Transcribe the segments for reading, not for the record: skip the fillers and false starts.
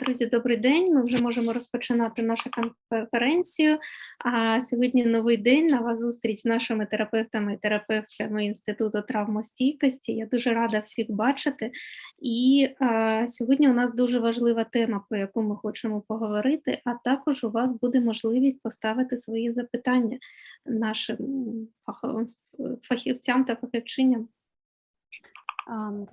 Друзі, добрий день. Ми вже можемо розпочинати нашу конференцію. Сьогодні новий день, нова зустріч з нашими терапевтами і терапевтками Інституту травмостійкості. Я дуже рада всіх бачити. І сьогодні у нас дуже важлива тема, про яку ми хочемо поговорити, а також у вас буде можливість поставити свої запитання нашим фахівцям та фахівчиням.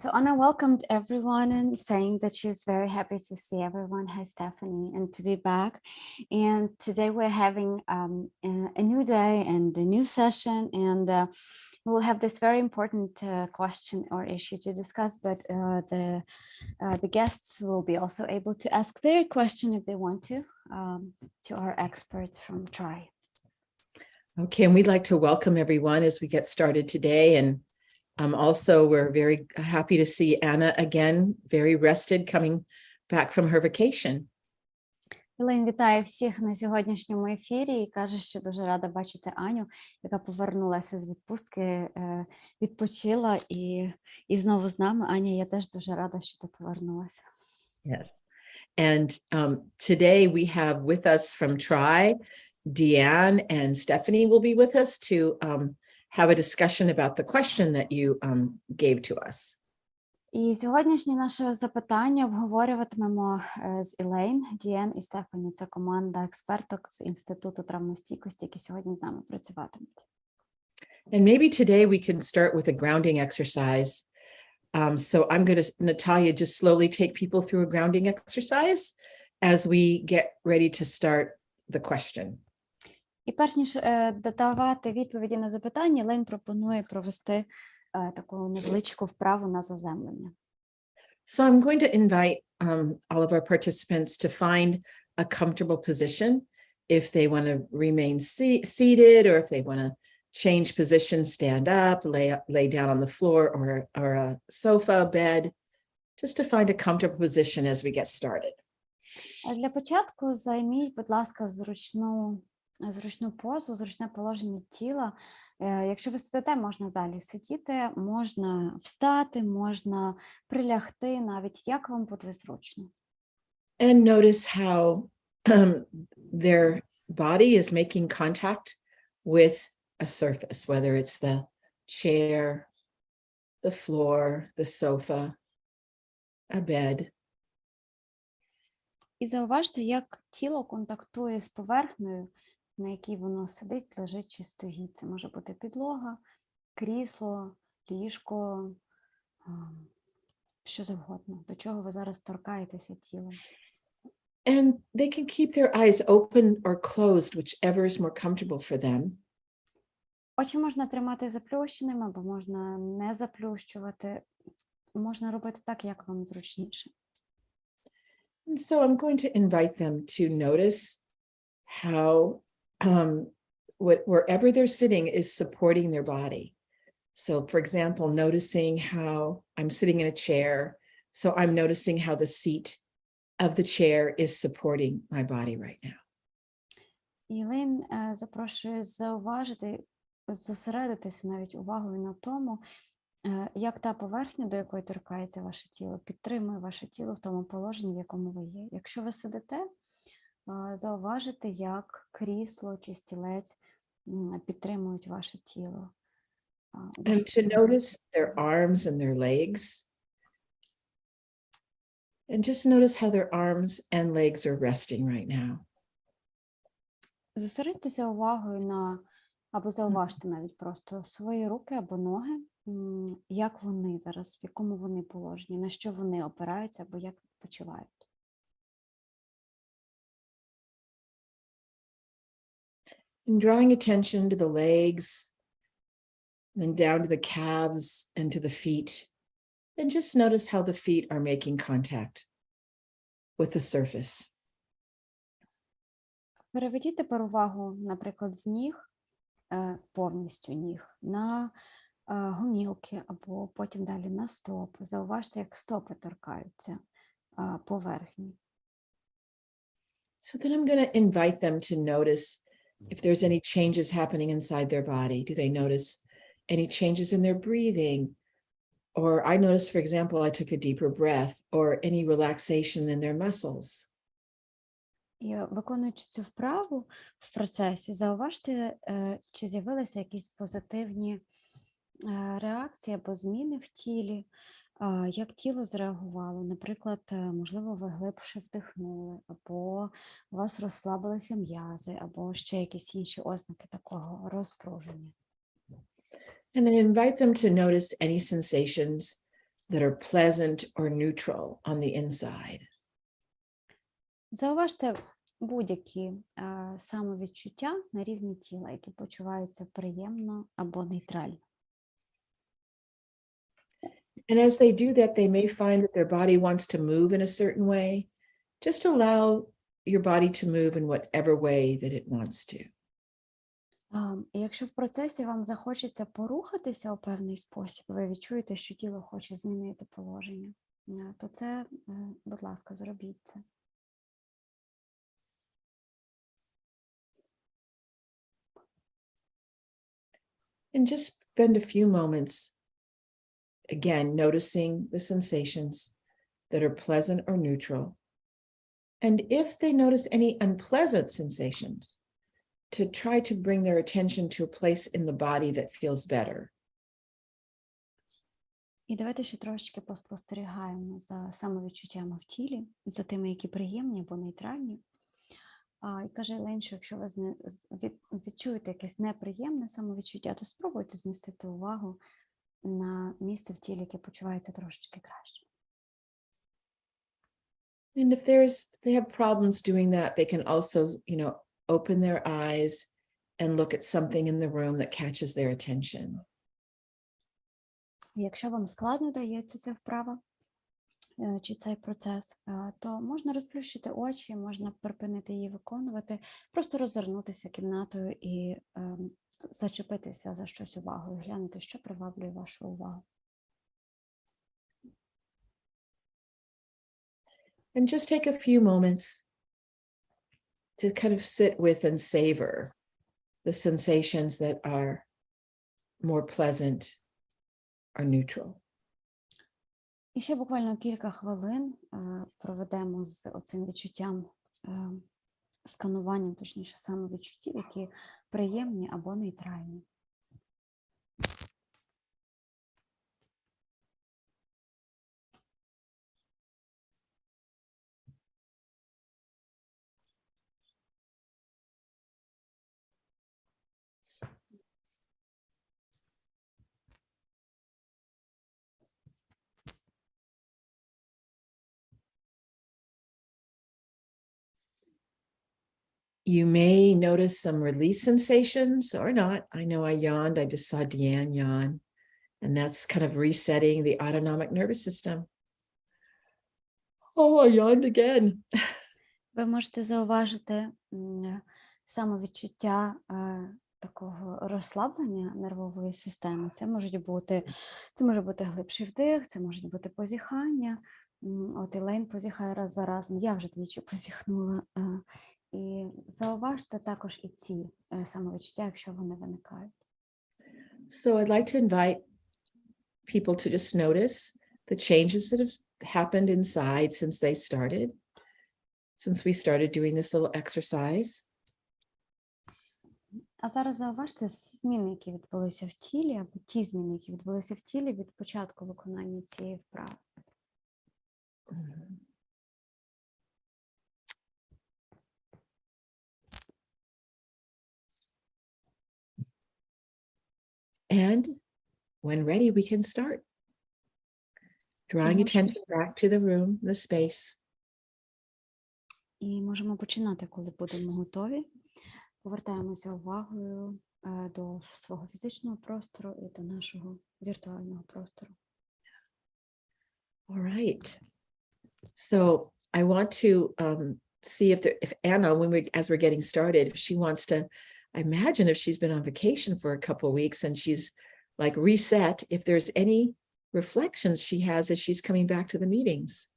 So Anna welcomed everyone and saying that she's very happy to see everyone. Hi, Stephanie, and to be back. And today we're having a new day and a new session, and we'll have this very important question or issue to discuss. But the guests will be also able to ask their question if they want to our experts from TRI. Okay, and we'd like to welcome everyone as we get started today. And also, we're very happy to see Anna again, very rested, coming back from her vacation. Елен вітає всіх на сьогоднішньому ефірі і каже, що дуже рада бачити Аню, яка повернулася з відпустки, відпочила і знову з нами. Аня, я теж дуже рада, що ти повернулася. Yes. And today we have with us from TRI, Deanne and Stephanie will be with us to have a discussion about the question that you gave to us. І сьогоднішнє наше запитання обговорюватимемо з Елейн, Дієн і Стефані. Це команда експерток з Інституту травмостійкості, які сьогодні з нами працюватимуть. And maybe today we can start with a grounding exercise. So I'm going to, Natalia, just slowly take people through a grounding exercise as we get ready to start the question. І перш ніж давати відповіді на запитання, Лейн пропонує провести таку невеличку вправу на заземлення. So I'm going to invite all of our participants to find a comfortable position if they want to remain seated or if they want to change position, stand up, lay down on the floor or a sofa, bed, just to find a comfortable position as we get started. Для початку займіть, будь ласка, зручну позу, зручне положення тіла. Якщо ви сидите, можна далі сидіти, можна встати, можна прилягти, навіть як вам буде зручно. And notice how their body is making contact with a surface, whether it's the chair, the floor, the sofa, a bed. І зауважте, як тіло контактує з поверхнею, на якій воно сидить, лежить чи стоїть. Це може бути підлога, крісло, ліжко, що завгодно. До чого ви зараз торкаєтеся тілом. And they can keep their eyes open or closed, whichever is more comfortable for them. Очі можна тримати заплющеними, або можна не заплющувати. Можна робити так, як вам зручніше. And so I'm going to invite them to notice how wherever they're sitting is supporting their body. So for example, noticing how I'm sitting in a chair, so I'm noticing how the seat of the chair is supporting my body right now. Єлейн запрошує зауважити, зосередитися навіть увагою на тому, як та поверхня, до якої торкається ваше тіло, підтримує ваше тіло в тому положенні, в якому ви є. Якщо ви сидите, зауважити, як крісло чи стілець підтримують ваше тіло. And to notice their arms and their legs. And just notice how their arms and legs are resting right now. Зосередьтеся увагою на, або зауважте навіть просто свої руки або ноги, як вони зараз, в якому вони положені, на що вони опираються або як відпочивають. And drawing attention to the legs, then down to the calves and to the feet. And just notice how the feet are making contact with the surface. Переведіть тепер увагу, наприклад, з ніг, повністю ніг, на гомілки або потім далі на стопи. Зауважте, як стопи торкаються поверхні. So then I'm going to invite them to notice if there's any changes happening inside their body. Do they notice any changes in their breathing, Or I noticed, for example, I took a deeper breath or any relaxation in their muscles. І виконуючи цю вправу в процесі, зауважте, чи з'явилися якісь позитивні реакції або зміни в тілі, як тіло зреагувало. Наприклад, можливо, ви глибше вдихнули, або у вас розслабилися м'язи, або ще якісь інші ознаки такого розпруження. And I invite them to notice any sensations that are pleasant or neutral on the inside. Зауважте будь-які самовідчуття на рівні тіла, які почуваються приємно або нейтрально. And as they do that, they may find that their body wants to move in a certain way. Just allow your body to move in whatever way that it wants to. І якщо в процесі вам захочеться порухатися у певний спосіб, ви відчуєте, що тіло хоче змінити положення, то це, будь ласка, зробіть це. And just spend a few moments, again, noticing the sensations that are pleasant or neutral. And if they notice any unpleasant sensations, to try to bring their attention to a place in the body that feels better. І давайте ще трошечки поспостерігаємо за самовідчуттями в тілі, за тими, які приємні або нейтральні. І каже Елейн, що якщо ви відчуєте якесь неприємне самовідчуття, то спробуйте змістити увагу на місце в тілі, яке почувається трошечки краще. And if they have problems doing that, they can also, open their eyes and look at something in the room that catches their attention. Якщо вам складно дається ця вправа чи цей процес, то можна розплющити очі, можна припинити її виконувати, просто розвернутися кімнатою і зачепитися за щось увагою, глянути, що приваблює вашу увагу. And just take a few moments to kind of sit with and savor the sensations that are more pleasant or neutral. І ще буквально кілька хвилин проведемо з оцим відчуттям, скануванням, точніше, самовідчуттів, які приємні або нейтральні. You may notice some release sensations or not. I know I yawned. I just saw Deanne yawn. And that's kind of resetting the autonomic nervous system. Oh, I yawned again. Ви можете зауважити самовідчуття такого розслаблення нервової системи. Це може бути глибший вдих, це можуть бути позіхання. От Елейн позіхає раз за разом, я вже двічі позіхнула. І зауважте також і ці самовідчуття, якщо вони виникають. So I'd like to invite people to just notice the changes that have happened inside since we started doing this little exercise. А зараз зауважте зміни, які відбулися в тілі, або ті зміни, які відбулися в тілі від початку виконання цієї вправи. And when ready, we can start. Drawing attention back to the room, the space. І можемо починати, коли будемо готові. Повертаємося увагою до свого фізичного простору і до нашого віртуального простору. All right. So I want to see if Anna, as we're getting started, if she wants to, I imagine if she's been on vacation for a couple of weeks and she's like reset, if there's any reflections she has as she's coming back to the meetings.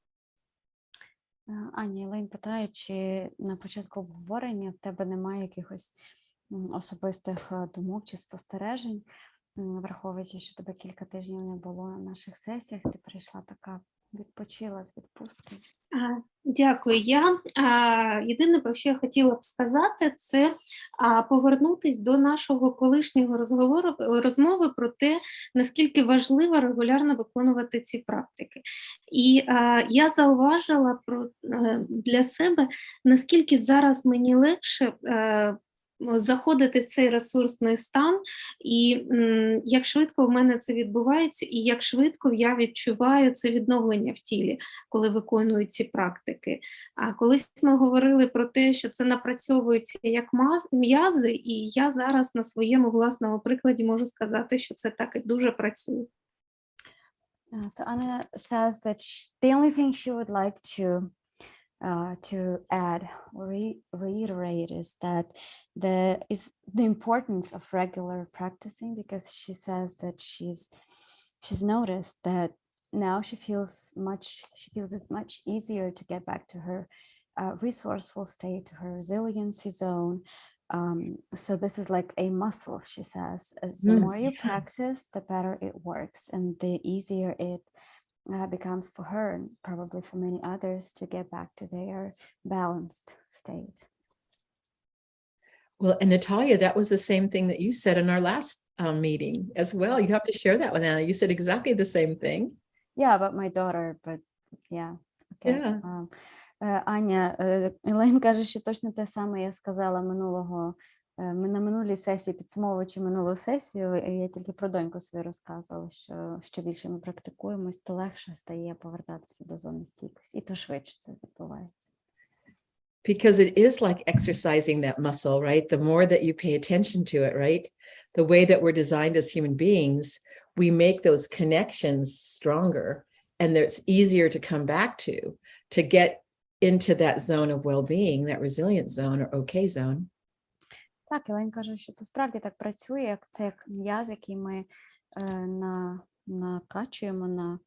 Аня, Елейн питає, чи на початку обговорення в тебе немає якихось особистих думок чи спостережень, враховуючи, що тебе кілька тижнів не було на наших сесіях, ти прийшла така, відпочила з відпустки. Дякую. Єдине, про що я хотіла б сказати, це повернутись до нашого колишнього розмови про те, наскільки важливо регулярно виконувати ці практики. І я зауважила для себе, наскільки зараз мені легше заходити в цей ресурсний стан, і як швидко в мене це відбувається, і як швидко я відчуваю це відновлення в тілі, коли виконую ці практики. А колись ми говорили про те, що це напрацьовується як м'язи, і я зараз на своєму власному прикладі можу сказати, що це так і дуже працює. So Anna says that the only thing she would like to add or reiterate is that the importance of regular practicing, because she says that she's noticed that now she feels it's much easier to get back to her resourceful state, to her resiliency zone. So this is like a muscle, she says. As the more you practice, the better it works, and the easier it becomes for her, and probably for many others, to get back to their balanced state. Well, and Natalia, that was the same thing that you said in our last meeting as well. You have to share that with Anna. You said exactly the same thing. Yeah, about my daughter, but yeah. Okay. Yeah. Аня, Елен каже, що точно те саме я сказала на минулій сесії, підсумовуючи минулу сесію, я тільки про доньку свою розказувала, що більше ми практикуємось, то легше стає повертатися до зони стійкості, і то швидше це відбувається. Because it is like exercising that muscle, right? The more that you pay attention to it, right? The way that we're designed as human beings, we make those connections stronger, and it's easier to come back to get into that zone of well-being, that resilient zone or okay zone. Так, Елен каже, що це справді так працює, як це як м'яз, який ми накачуємо,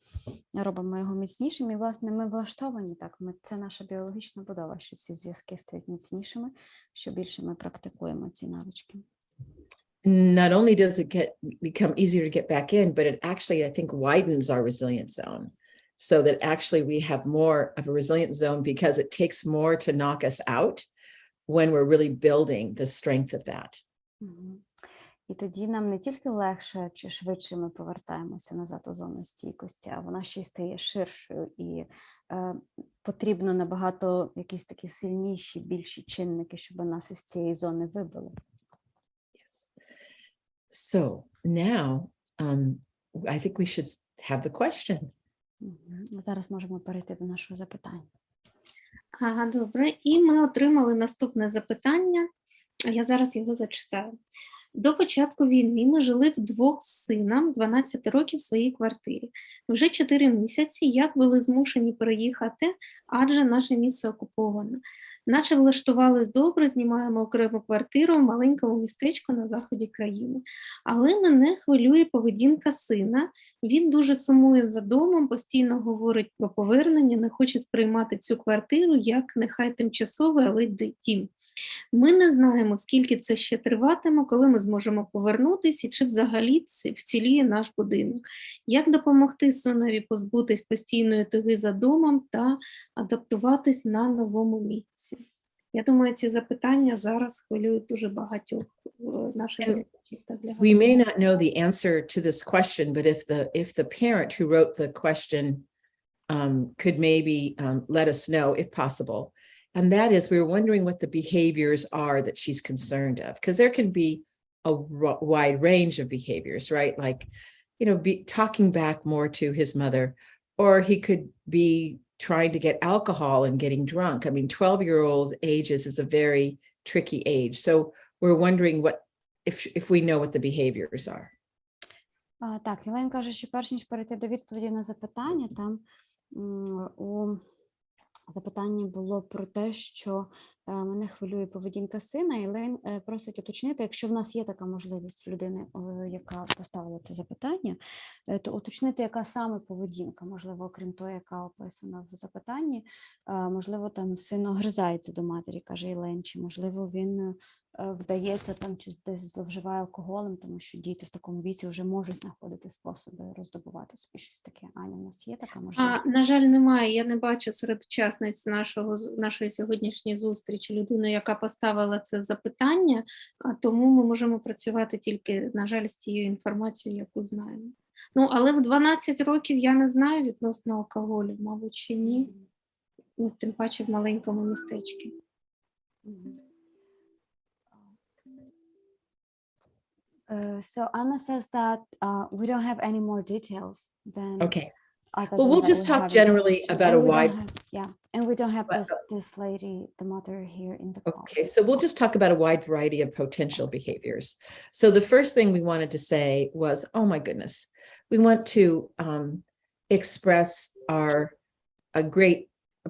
робимо його міцнішим, і, власне, ми влаштовані так, це наша біологічна будова, що ці зв'язки стають міцнішими, що більше ми практикуємо ці навички. Not only does it become easier to get back in, but it actually, I think, widens our resilient zone, so that actually we have more of a resilient zone because it takes more to knock us out when we're really building the strength of that. І тоді нам не тільки легше чи швидше ми повертаємося назад у зону стійкості, а вона ще й стає ширшою, і потрібно набагато якісь такі сильніші, більші чинники, щоб нас із цієї зони вибили. Yes. So now, I think we should have the question. Зараз можемо перейти до нашого запитання. Добре, і ми отримали наступне запитання, я зараз його зачитаю. До початку війни ми жили вдвох з сином 12 років в своїй квартирі. Вже 4 місяці, як були змушені переїхати, адже наше місце окуповано. Наче влаштувались добре, знімаємо окрему квартиру в маленькому містечку на заході країни. Але мене хвилює поведінка сина. Він дуже сумує за домом, постійно говорить про повернення, не хоче сприймати цю квартиру як нехай тимчасовий, але дім. Ми не знаємо, скільки це ще триватиме, коли ми зможемо повернутися, і чи взагалі вціліє наш будинок. Як допомогти синові позбутись постійної туги за домом та адаптуватись на новому місці? Я думаю, ці запитання зараз хвилюють дуже багатьох наших глядачів та глядачів. We may not know the answer to this question, but if the parent who wrote the question could maybe let us know if possible. And that is, we were wondering what the behaviors are that she's concerned of, because there can be a wide range of behaviors, right? Like, talking back more to his mother, or he could be trying to get alcohol and getting drunk. I mean, 12-year-old ages is a very tricky age. So we're wondering if we know what the behaviors are. Так, Єлен каже, що перш ніж перейти до відповіді на запитання, там у запитанні було про те, що мене хвилює поведінка сина, і Лейн просить уточнити, якщо в нас є така можливість в людини, яка поставила це запитання, то уточнити, яка саме поведінка, можливо, окрім того, яка описана в запитанні, можливо, там син огризається до матері, каже Ілен, чи можливо він вдається там чи десь зловживає алкоголем, тому що діти в такому віці вже можуть знаходити способи роздобувати собі щось таке. Аня, у нас є така можливість? На жаль, немає. Я не бачу серед учасниць нашої сьогоднішньої зустрічі людину, яка поставила це запитання, тому ми можемо працювати тільки, на жаль, з тією інформацією, яку знаємо. Ну, але в 12 років я не знаю відносно алкоголю, мабуть, чи ні. Ну, тим паче в маленькому містечку. So Anna says that we don't have any more details than. Okay. Other Well, than we'll that just we talk have generally information. about And a we don't wide. have- and we don't have this lady, the mother here in the call. Okay, so we'll just talk about a wide variety of potential behaviors. So the first thing we wanted to say was, oh my goodness, we want to express a great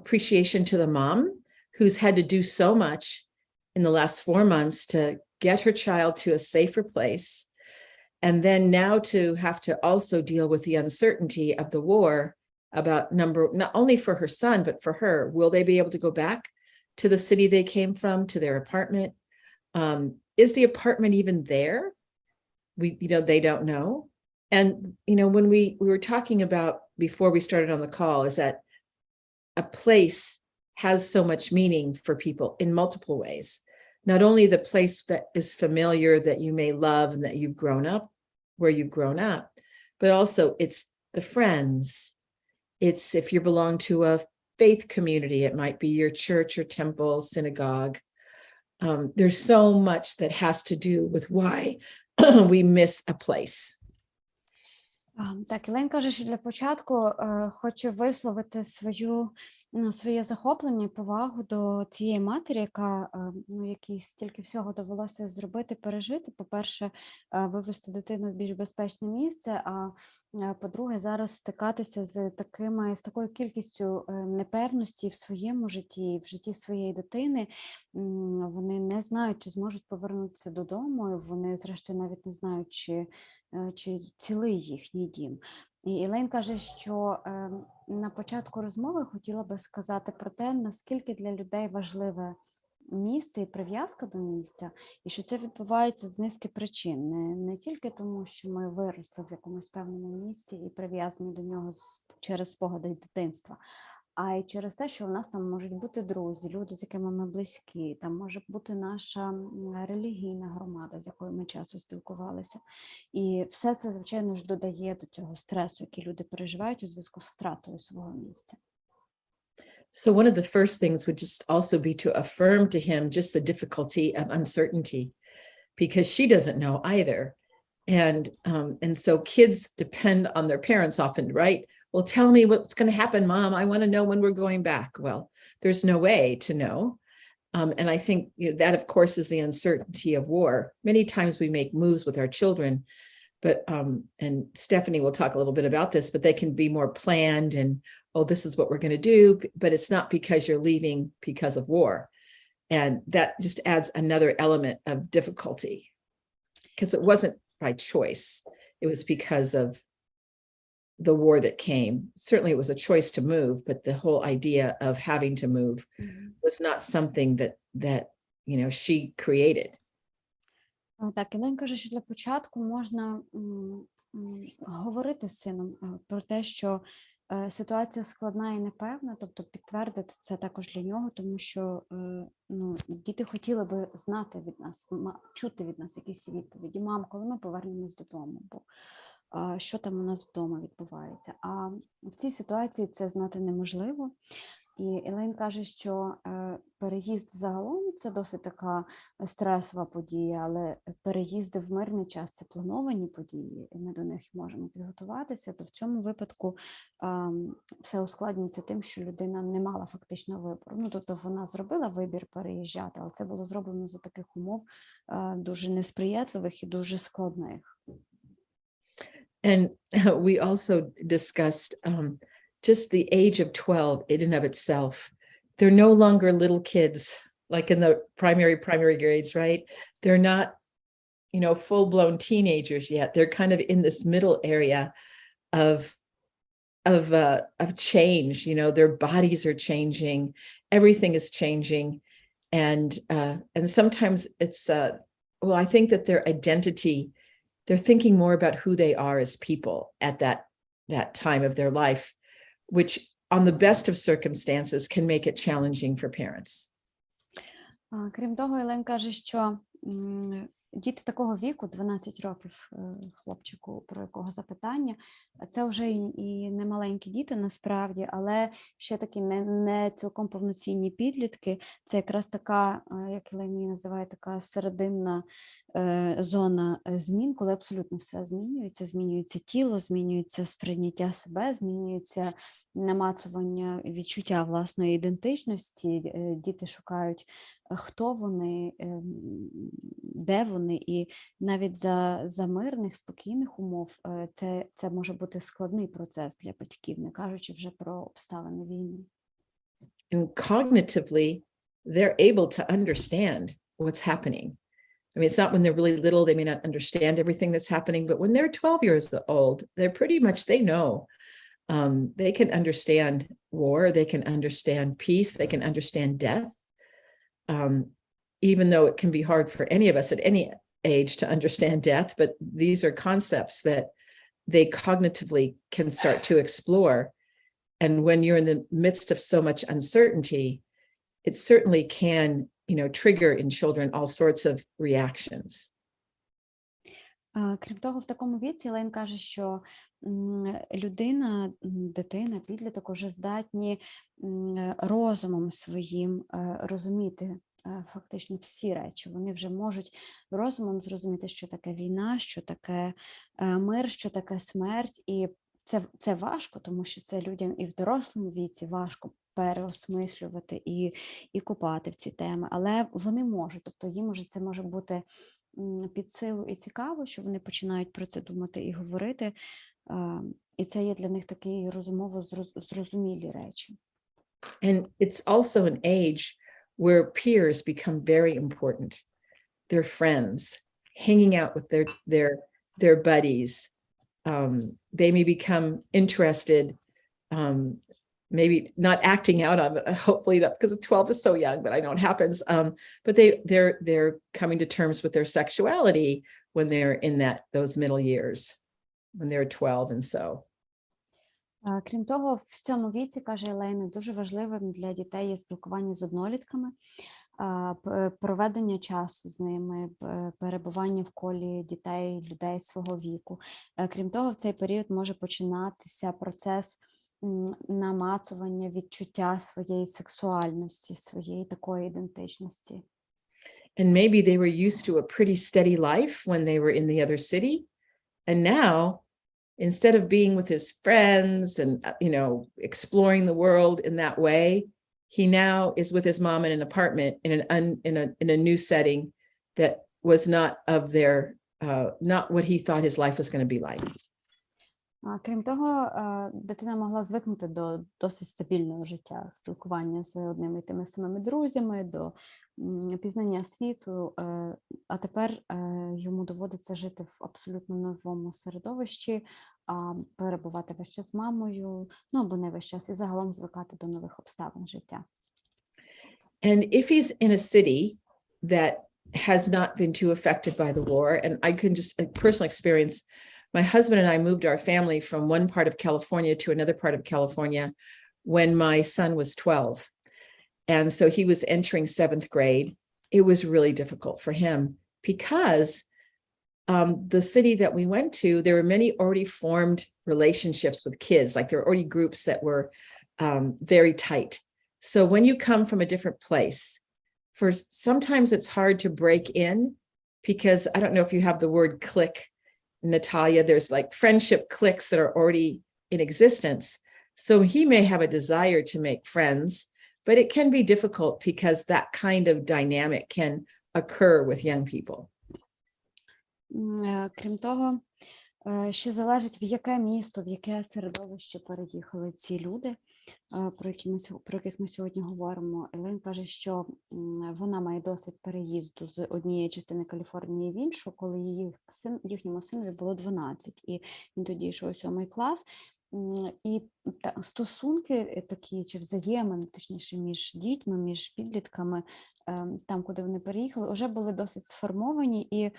appreciation to the mom who's had to do so much in the last 4 months to get her child to a safer place. And then now to have to also deal with the uncertainty of the war about not only for her son, but for her. Will they be able to go back to the city they came from, to their apartment? Is the apartment even there? They don't know. And, when we were talking about before we started on the call is that a place has so much meaning for people in multiple ways. Not only the place that is familiar that you may love and that you've grown up, where you've grown up, but also it's the friends. It's if you belong to a faith community, it might be your church or temple, synagogue. There's so much that has to do with why we miss a place. Так, Ілен каже, що для початку хоче висловити своє захоплення і повагу до цієї матері, якій стільки всього довелося зробити, пережити. По-перше, вивести дитину в більш безпечне місце, а по-друге, зараз стикатися з такою кількістю непевності в своєму житті, в житті своєї дитини. Вони не знають, чи зможуть повернутися додому, і вони, зрештою, навіть не знають, чи цілий їхній дім. І Ілейн каже, що на початку розмови хотіла би сказати про те, наскільки для людей важливе місце і прив'язка до місця, і що це відбувається з низки причин. Не тільки тому, що ми виросли в якомусь певному місці і прив'язані до нього через спогади дитинства, а й через те, що у нас там можуть бути друзі, люди, з якими ми близькі, там може бути наша релігійна громада, з якою ми часто спілкувалися. І все це, звичайно ж, додає до цього стресу, який люди переживають у зв'язку з втратою свого місця. So one of the first things would just also be to affirm to him just the difficulty of uncertainty, because she doesn't know either. And so kids depend on their parents often, right? Well, tell me what's going to happen, Mom. I want to know when we're going back. Well, there's no way to know. And I think that, of course, is the uncertainty of war. Many times we make moves with our children, but and Stephanie will talk a little bit about this, but they can be more planned and, oh, this is what we're going to do. But it's not because you're leaving because of war. And that just adds another element of difficulty, because it wasn't by choice. It was because of the war that came. Certainly it was a choice to move, but the whole idea of having to move was not something that she created. Так, Ілен каже, що для початку можна говорити з сином про те, що ситуація складна і непевна, тобто підтвердити це також для нього, тому що діти хотіли би знати від нас, чути від нас якісь відповіді. Мам, коли ми повернемось додому, бо що там у нас вдома відбувається. А в цій ситуації це знати неможливо. І Ілейн каже, що переїзд загалом – це досить така стресова подія, але переїзди в мирний час – це плановані події, і ми до них можемо підготуватися, то в цьому випадку все ускладнюється тим, що людина не мала фактичного вибору. Тобто вона зробила вибір переїжджати, але це було зроблено за таких умов дуже несприятливих і дуже складних. And we also discussed just the age of 12 in and of itself. They're no longer little kids. like in the primary grades, right? They're not, full-blown teenagers yet. They're kind of in this middle area of change. Their bodies are changing, everything is changing, and sometimes it's I think that their identity, they're thinking more about who they are as people at that time of their life, which on the best of circumstances can make it challenging for parents. Крім того, Елен каже, що діти такого віку, 12 років хлопчику, про якого запитання, це вже і не маленькі діти насправді, але ще такі не цілком повноцінні підлітки. Це якраз така, як Елен її називає, така серединна зона змін, коли абсолютно все змінюється. Змінюється тіло, змінюється сприйняття себе, змінюється намацування відчуття власної ідентичності. Діти шукають, хто вони, де вони, і навіть за мирних, спокійних умов це може бути складний процес для батьків, не кажучи вже про обставини війни. And cognitively, they're able to understand what's happening. I mean, it's not when they're really little, they may not understand everything that's happening, but when they're 12 years old, they're pretty much, they know. They can understand war, they can understand peace, they can understand death. Even though it can be hard for any of us at any age to understand death, but these are concepts that they cognitively can start to explore. And when you're in the midst of so much uncertainty, it certainly can, trigger in children all sorts of reactions. Крім того, в такому віці Лейн каже, що людина, дитина, підліток уже здатні розумом своїм розуміти фактично всі речі. Вони вже можуть розумом зрозуміти, що таке війна, що таке мир, що таке смерть. І це важко, тому що це людям і в дорослому віці важко переосмислювати і копати в ці теми. Але вони можуть, тобто їм це може бути під силу і цікаво, що вони починають про це думати і говорити. І це є для них такі розумово зрозумілі речі. And it's also an age where peers become very important. Their friends, hanging out with their buddies. They may become interested, maybe not acting out on it, hopefully not, because 12 is so young, but I know it happens. But they're coming to terms with their sexuality when they're in those middle years, when they're 12 and so. Крім того, в цьому віці, каже Елейна, дуже важливим для дітей є спілкування з однолітками, проведення часу з ними, перебування в колі дітей, людей свого віку. Крім того, в цей період може починатися процес намацування відчуття своєї сексуальності, своєї такої ідентичності. And maybe they were used to a pretty steady life when they were in the other city, and now, instead of being with his friends and, exploring the world in that way, he now is with his mom in an apartment in a new setting that was not of not what he thought his life was going to be like. Крім того, дитина могла звикнути до досить стабільного життя, спілкування з одними і тими самими друзями, до пізнання світу, а тепер йому доводиться жити в абсолютно новому середовищі, перебувати весь час з мамою, або не весь час, і загалом звикати до нових обставин життя. And if he's in a city that has not been too affected by the war, and I can just personal experience, my husband and I moved our family from one part of California to another part of California when my son was 12. And so he was entering 7th grade. It was really difficult for him because the city that we went to, there were many already formed relationships with kids. Like there were already groups that were very tight. So when you come from a different place, sometimes it's hard to break in because I don't know if you have the word click, Natalia, there's like friendship cliques that are already in existence. So he may have a desire to make friends, but it can be difficult because that kind of dynamic can occur with young people. Крім того, Ще залежить, в яке місто, в яке середовище переїхали ці люди, про яких ми сьогодні говоримо. Елен каже, що вона має досвід переїзду з однієї частини Каліфорнії в іншу, коли їхньому синові було 12, і він тоді йшов у 7 клас. І стосунки такі, чи взаємини, точніше, між дітьми, між підлітками, там, куди вони переїхали, вже були досить сформовані, і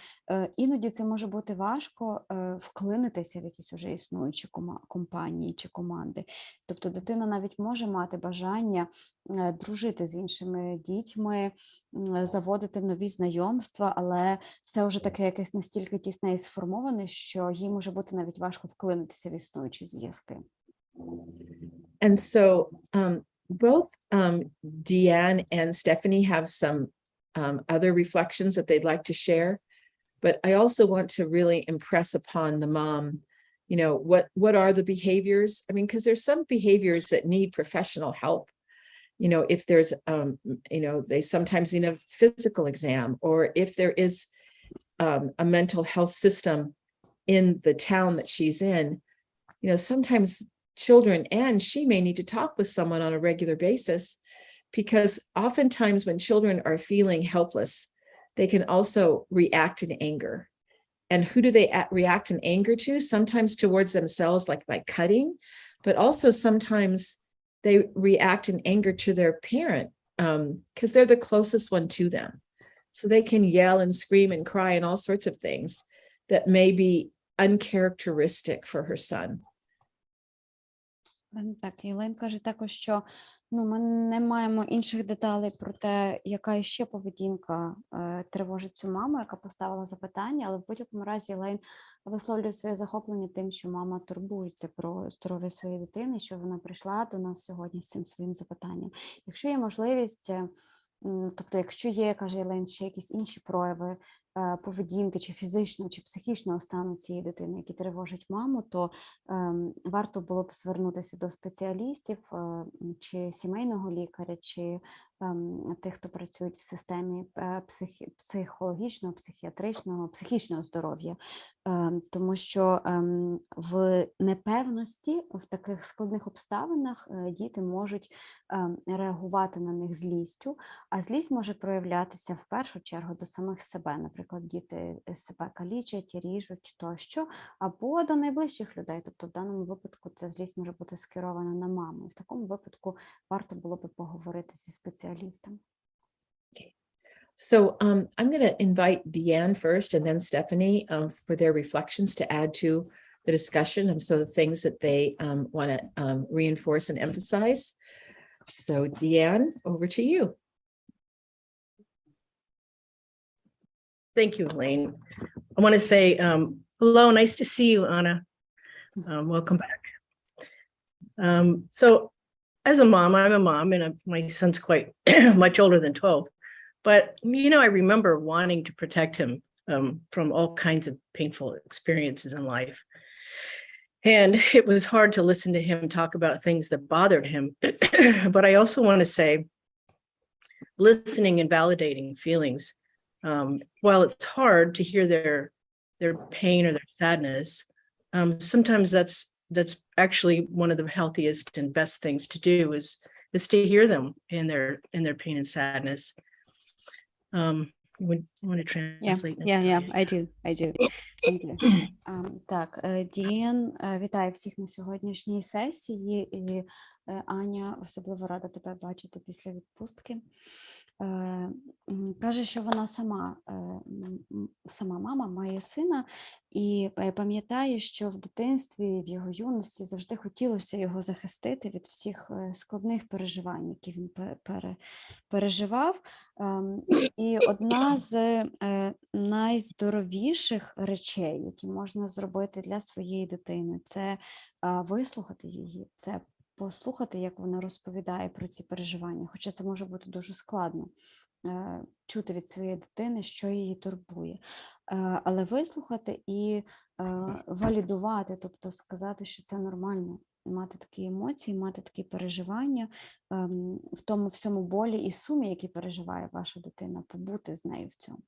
іноді це може бути важко вклинитися в якісь уже існуючі компанії чи команди. Тобто дитина навіть може мати бажання дружити з іншими дітьми, заводити нові знайомства, але це вже таке якесь настільки тісне і сформоване, що їй може бути навіть важко вклинитися в існуючі зв'язки. And so both Deanne and Stephanie have some other reflections that they'd like to share, but I also want to really impress upon the mom, you know, what are the behaviors? I mean, because there's some behaviors that need professional help. You know, if there's, you know, they sometimes need a physical exam, or if there is a mental health system in the town that she's in, you know, sometimes children, and she may need to talk with someone on a regular basis, because oftentimes when children are feeling helpless, they can also react in anger. And who do they react in anger to? Sometimes towards themselves, like cutting, but also sometimes they react in anger to their parent, because they're the closest one to them. So they can yell and scream and cry and all sorts of things that may be uncharacteristic for her son. Так, Єлен каже також, що ми не маємо інших деталей про те, яка ще поведінка тривожить цю маму, яка поставила запитання, але в будь-якому разі Єлен висловлює своє захоплення тим, що мама турбується про здоров'я своєї дитини, що вона прийшла до нас сьогодні з цим своїм запитанням. Якщо є можливість, тобто якщо є, каже Єлен, ще якісь інші прояви поведінки, чи фізичного, чи психічного стану цієї дитини, які тривожать маму, то варто було б звернутися до спеціалістів, чи сімейного лікаря, чи тих, хто працюють в системі психологічного, психіатричного, психічного здоров'я. Тому що в непевності, в таких складних обставинах діти можуть реагувати на них злістю, а злість може проявлятися в першу чергу до самих себе. Наприклад, діти себе калічать, ріжуть тощо, або до найближчих людей. Тобто в даному випадку ця злість може бути скерована на маму. В такому випадку варто було би поговорити зі спеціалістом. So I'm going to invite Deanne first and then Stephanie for their reflections to add to the discussion, and so the things that they want to reinforce and emphasize. So Deanne, over to you. Thank you, Elaine. I want to say hello, nice to see you, Anna. Welcome back. So as a mom, I'm a mom, and my son's quite much older than 12. But, you know, I remember wanting to protect him from all kinds of painful experiences in life. And it was hard to listen to him talk about things that bothered him. But I also want to say, listening and validating feelings, while it's hard to hear their pain or their sadness, sometimes that's actually one of the healthiest and best things to do is to hear them in their pain and sadness. You want to translate? Yeah, I do. Thank you. Так, Діан, вітаю всіх на сьогоднішній сесії, і Аня, особливо рада тебе бачити після відпустки. Каже, що вона сама мама, має сина, і пам'ятає, що в дитинстві, в його юності завжди хотілося його захистити від всіх складних переживань, які він переживав. І одна з найздоровіших речей, які можна зробити для своєї дитини, це вислухати її, це послухати, як вона розповідає про ці переживання, хоча це може бути дуже складно чути від своєї дитини, що її турбує. Але вислухати і валідувати, тобто сказати, що це нормально, мати такі емоції, мати такі переживання, в тому всьому болі і сумі, які переживає ваша дитина, побути з нею в цьому.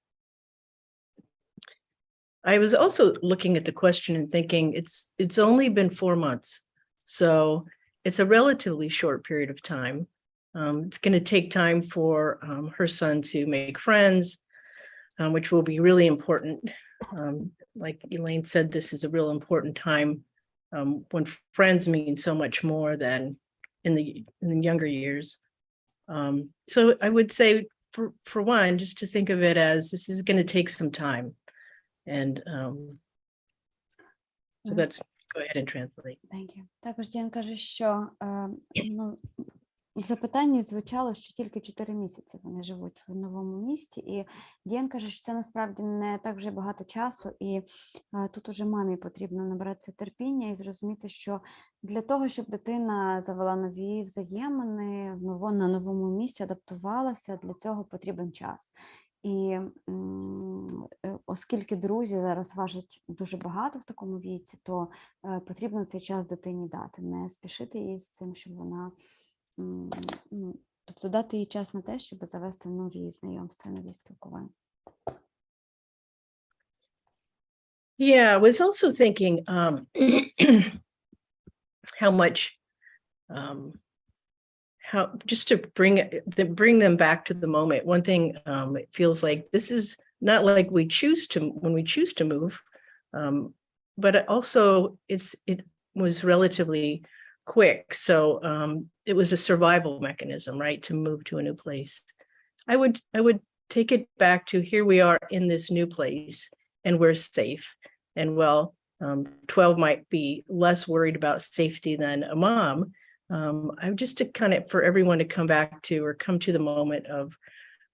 I was also looking at the question and thinking it's only been 4 months. So it's a relatively short period of time. It's going to take time for her son to make friends, which will be really important. Like Elaine said, this is a real important time when friends mean so much more than in the younger years. So I would say, for one, just to think of it as this is going to take some time. And so that's, go ahead and translate. Thank you. Також Діан каже, що в запитанні звучало, що тільки 4 місяці вони живуть в новому місті, і Діан каже, що це насправді не так вже багато часу, і тут уже мамі потрібно набратися терпіння і зрозуміти, що для того, щоб дитина завела нові взаємини, на новому місці адаптувалася, для цього потрібен час. І оскільки друзі зараз важать дуже багато в такому віці, то потрібно цей час дитині дати, не спішити її з цим, щоб вона, тобто дати їй час на те, щоб завести нові знайомства, нові спілкування. Yeah, I was also thinking how much, how just to bring them back to the moment. One thing, it feels like this is not like when we choose to move, but also it was relatively quick. So it was a survival mechanism, right, to move to a new place. I would take it back to here we are in this new place and we're safe. And 12 might be less worried about safety than a mom. I'm just to kind of, for everyone to come back to or come to the moment of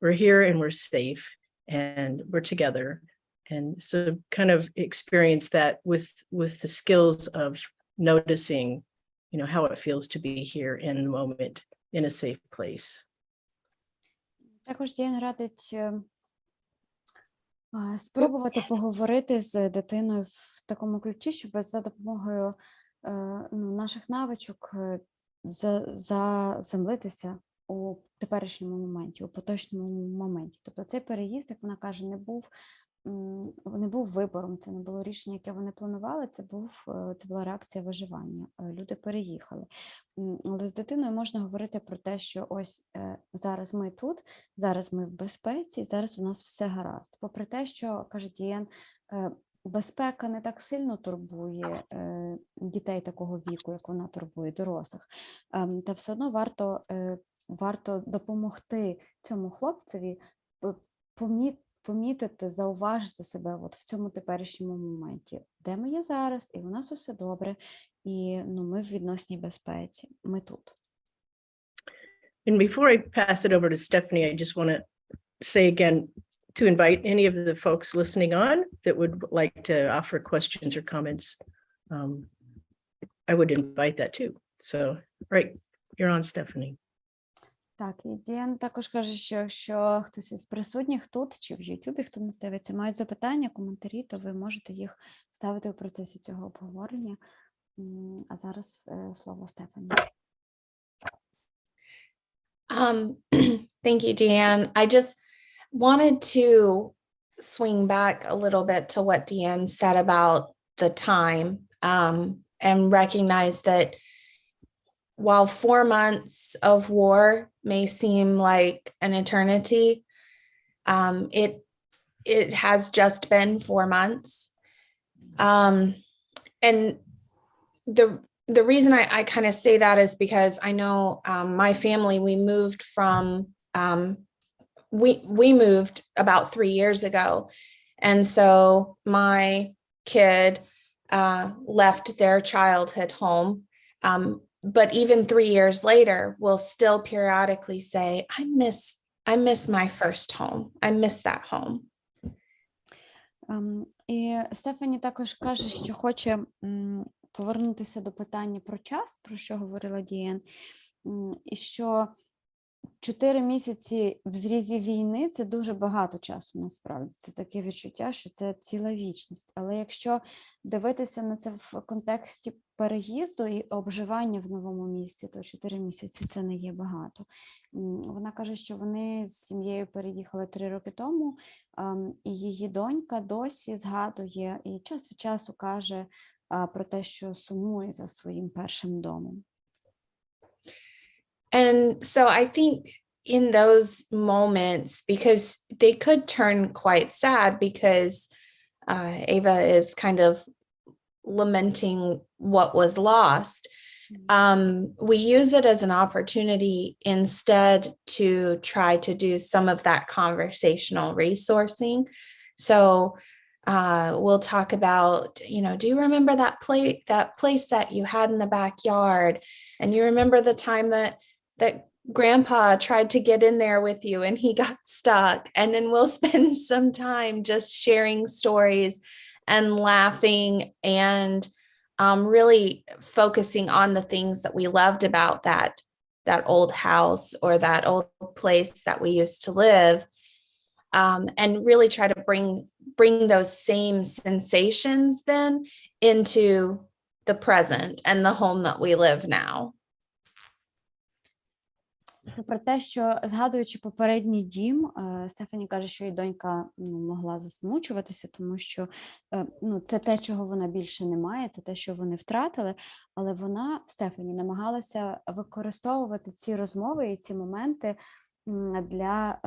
we're here and we're safe and we're together. And so kind of experience that with the skills of noticing, how it feels to be here in the moment in a safe place. Також Діан радить спробувати поговорити з дитиною в такому ключі, щоб за допомогою наших навичок заземлитися у теперішньому моменті, у поточному моменті. Тобто цей переїзд, як вона каже, не був вибором, це не було рішення, яке вони планували, це була реакція виживання. Люди переїхали. Але з дитиною можна говорити про те, що ось зараз ми тут, зараз ми в безпеці, зараз у нас все гаразд. Попри те, що, каже Діан, безпека не так сильно турбує дітей такого віку, як вона турбує дорослих. Та все одно варто допомогти цьому хлопцеві помітити, зауважити себе в цьому теперішньому моменті, де ми є зараз, і у нас усе добре, і ми в відносній безпеці, ми тут. And before I pass it over to Stephanie, I just want to say again, to invite any of the folks listening on that would like to offer questions or comments. I would invite that too. So, right, you're on, Stephanie. Так, і Діан також каже, що якщо хтось із присутніх тут чи в Ютубі, хто нас дивиться, мають запитання, коментарі, то ви можете їх ставити у процесі цього обговорення. А зараз слово Стефані. Thank you, Deanne. I just wanted to swing back a little bit to what Deanne said about the time, and recognize that while 4 months of war may seem like an eternity, it has just been 4 months. And the reason I kind of say that is because I know my family, we moved we moved about 3 years ago. And so my kid left their childhood home. But even 3 years later, we'll still periodically say, I miss my first home. I miss that home. І Стефані також каже, що хоче повернутися до питання про час, про що говорила Діан, і що 4 місяці в зрізі війни – це дуже багато часу, насправді. Це таке відчуття, що це ціла вічність. Але якщо дивитися на це в контексті переїзду і обживання в новому місці, то 4 місяці це не є багато. Вона каже, що вони з сім'єю переїхали 3 роки тому, і її донька досі згадує і час від часу каже про те, що сумує за своїм першим домом. And so I think in those moments, because they could turn quite sad, because Ava is kind of lamenting what was lost. We use it as an opportunity instead to try to do some of that conversational resourcing. So we'll talk about, do you remember that place that you had in the backyard? And you remember the time that Grandpa tried to get in there with you and he got stuck? And then we'll spend some time just sharing stories and laughing and really focusing on the things that we loved about that old house or that old place that we used to live, and really try to bring those same sensations then into the present and the home that we live now. Про те, що, згадуючи попередній дім, Стефані каже, що її донька могла засмучуватися, тому що це те, чого вона більше не має, це те, що вони втратили, але вона, Стефані, намагалася використовувати ці розмови і ці моменти для,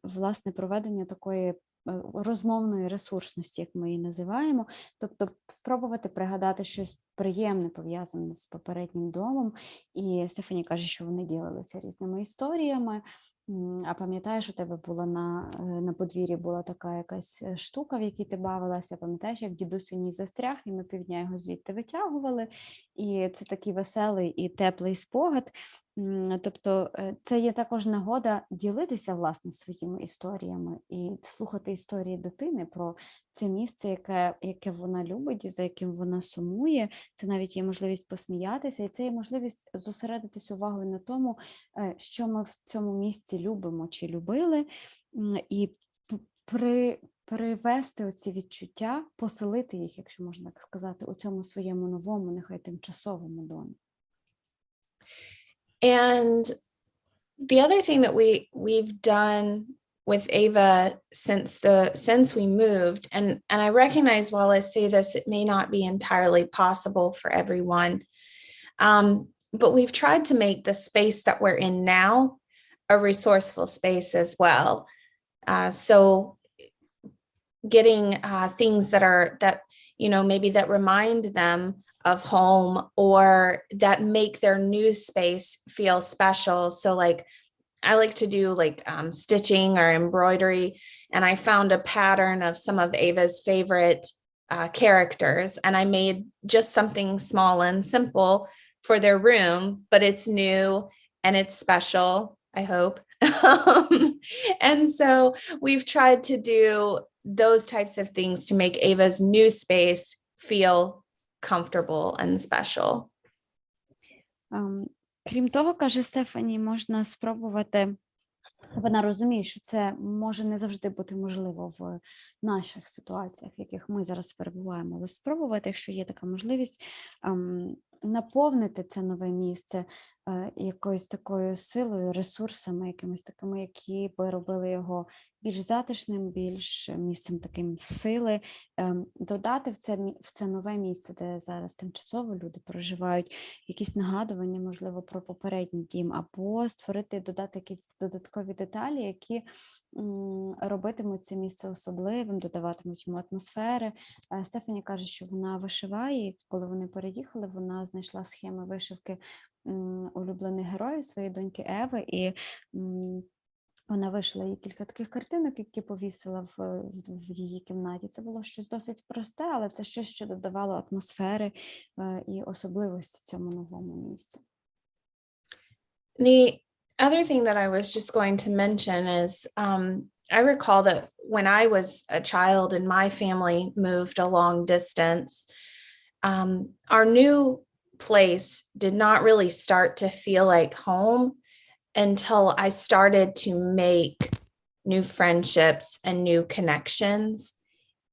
власне, проведення такої розмовної ресурсності, як ми її називаємо, тобто спробувати пригадати щось приємне пов'язане з попереднім домом. І Стефані каже, що вони ділилися різними історіями. А пам'ятаєш, у тебе була на подвір'ї була така якась штука, в якій ти бавилася, пам'ятаєш, як дідусь у ній застряг, і ми півдня його звідти витягували, і це такий веселий і теплий спогад. Тобто це є також нагода ділитися, власне, своїми історіями і слухати історії дитини про це місце, яке вона любить і за яким вона сумує. Це навіть є можливість посміятися, і це є можливість зосередитись увагою на тому, що ми в цьому місці любимо чи любили, і привести оці відчуття, поселити їх, якщо можна так сказати, у цьому своєму новому, нехай тимчасовому домі. And the other thing that we've done with Ava since we moved, and I recognize while I say this, it may not be entirely possible for everyone, but we've tried to make the space that we're in now a resourceful space as well. So getting things that maybe that remind them of home or that make their new space feel special. So like I like to do stitching or embroidery, and I found a pattern of some of Ava's favorite characters, and I made just something small and simple for their room, but it's new and it's special, I hope. And so we've tried to do those types of things to make Ava's new space feel comfortable and special. Крім того, каже Стефані, можна спробувати, вона розуміє, що це може не завжди бути можливо в наших ситуаціях, в яких ми зараз перебуваємо, але спробувати, якщо є така можливість, наповнити це нове місце якоюсь такою силою, ресурсами, якимись такими, які би робили його більш затишним, більш місцем таким сили, додати в це нове місце, де зараз тимчасово люди проживають, якісь нагадування, можливо, про попередній дім, або додати якісь додаткові деталі, які робитимуть це місце особливим, додаватимуть йому атмосфери. Стефані каже, що вона вишиває, і коли вони переїхали, вона знайшла схеми вишивки улюблених героїв своєї доньки Еви, і вона вишила їй кілька таких картинок, які повісила в її кімнаті. Це було щось досить просте, але це щось, що додавало атмосфери і особливості цьому новому місцю. The other thing that I was just going to mention is I recall that when I was a child and my family moved a long distance, our new place did not really start to feel like home until I started to make new friendships and new connections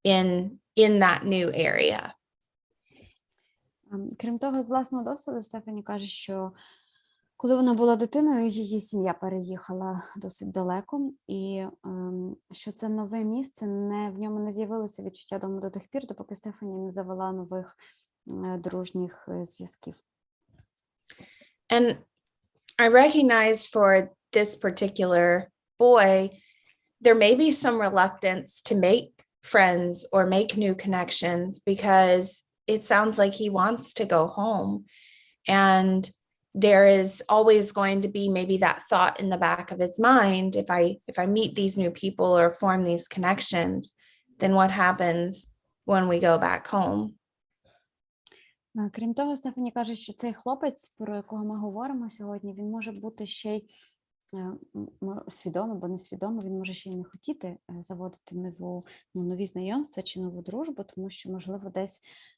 in that new area. Крім того, з власного досвіду Стефані каже, що коли вона була дитиною, її сім'я переїхала досить далеко, і що це нове місце, в ньому не з'явилося відчуття дому до тих пір, допоки Стефані не завела нових дружніх зв'язків. And I recognize for this particular boy, there may be some reluctance to make friends or make new connections because it sounds like he wants to go home. And there is always going to be maybe that thought in the back of his mind, if I meet these new people or form these connections, then what happens when we go back home? Крім того, Стефані каже, що цей хлопець, про якого ми говоримо сьогодні, він може бути ще й свідомо або несвідомо, він може ще й не хотіти заводити нові знайомства чи нову дружбу, тому що, можливо,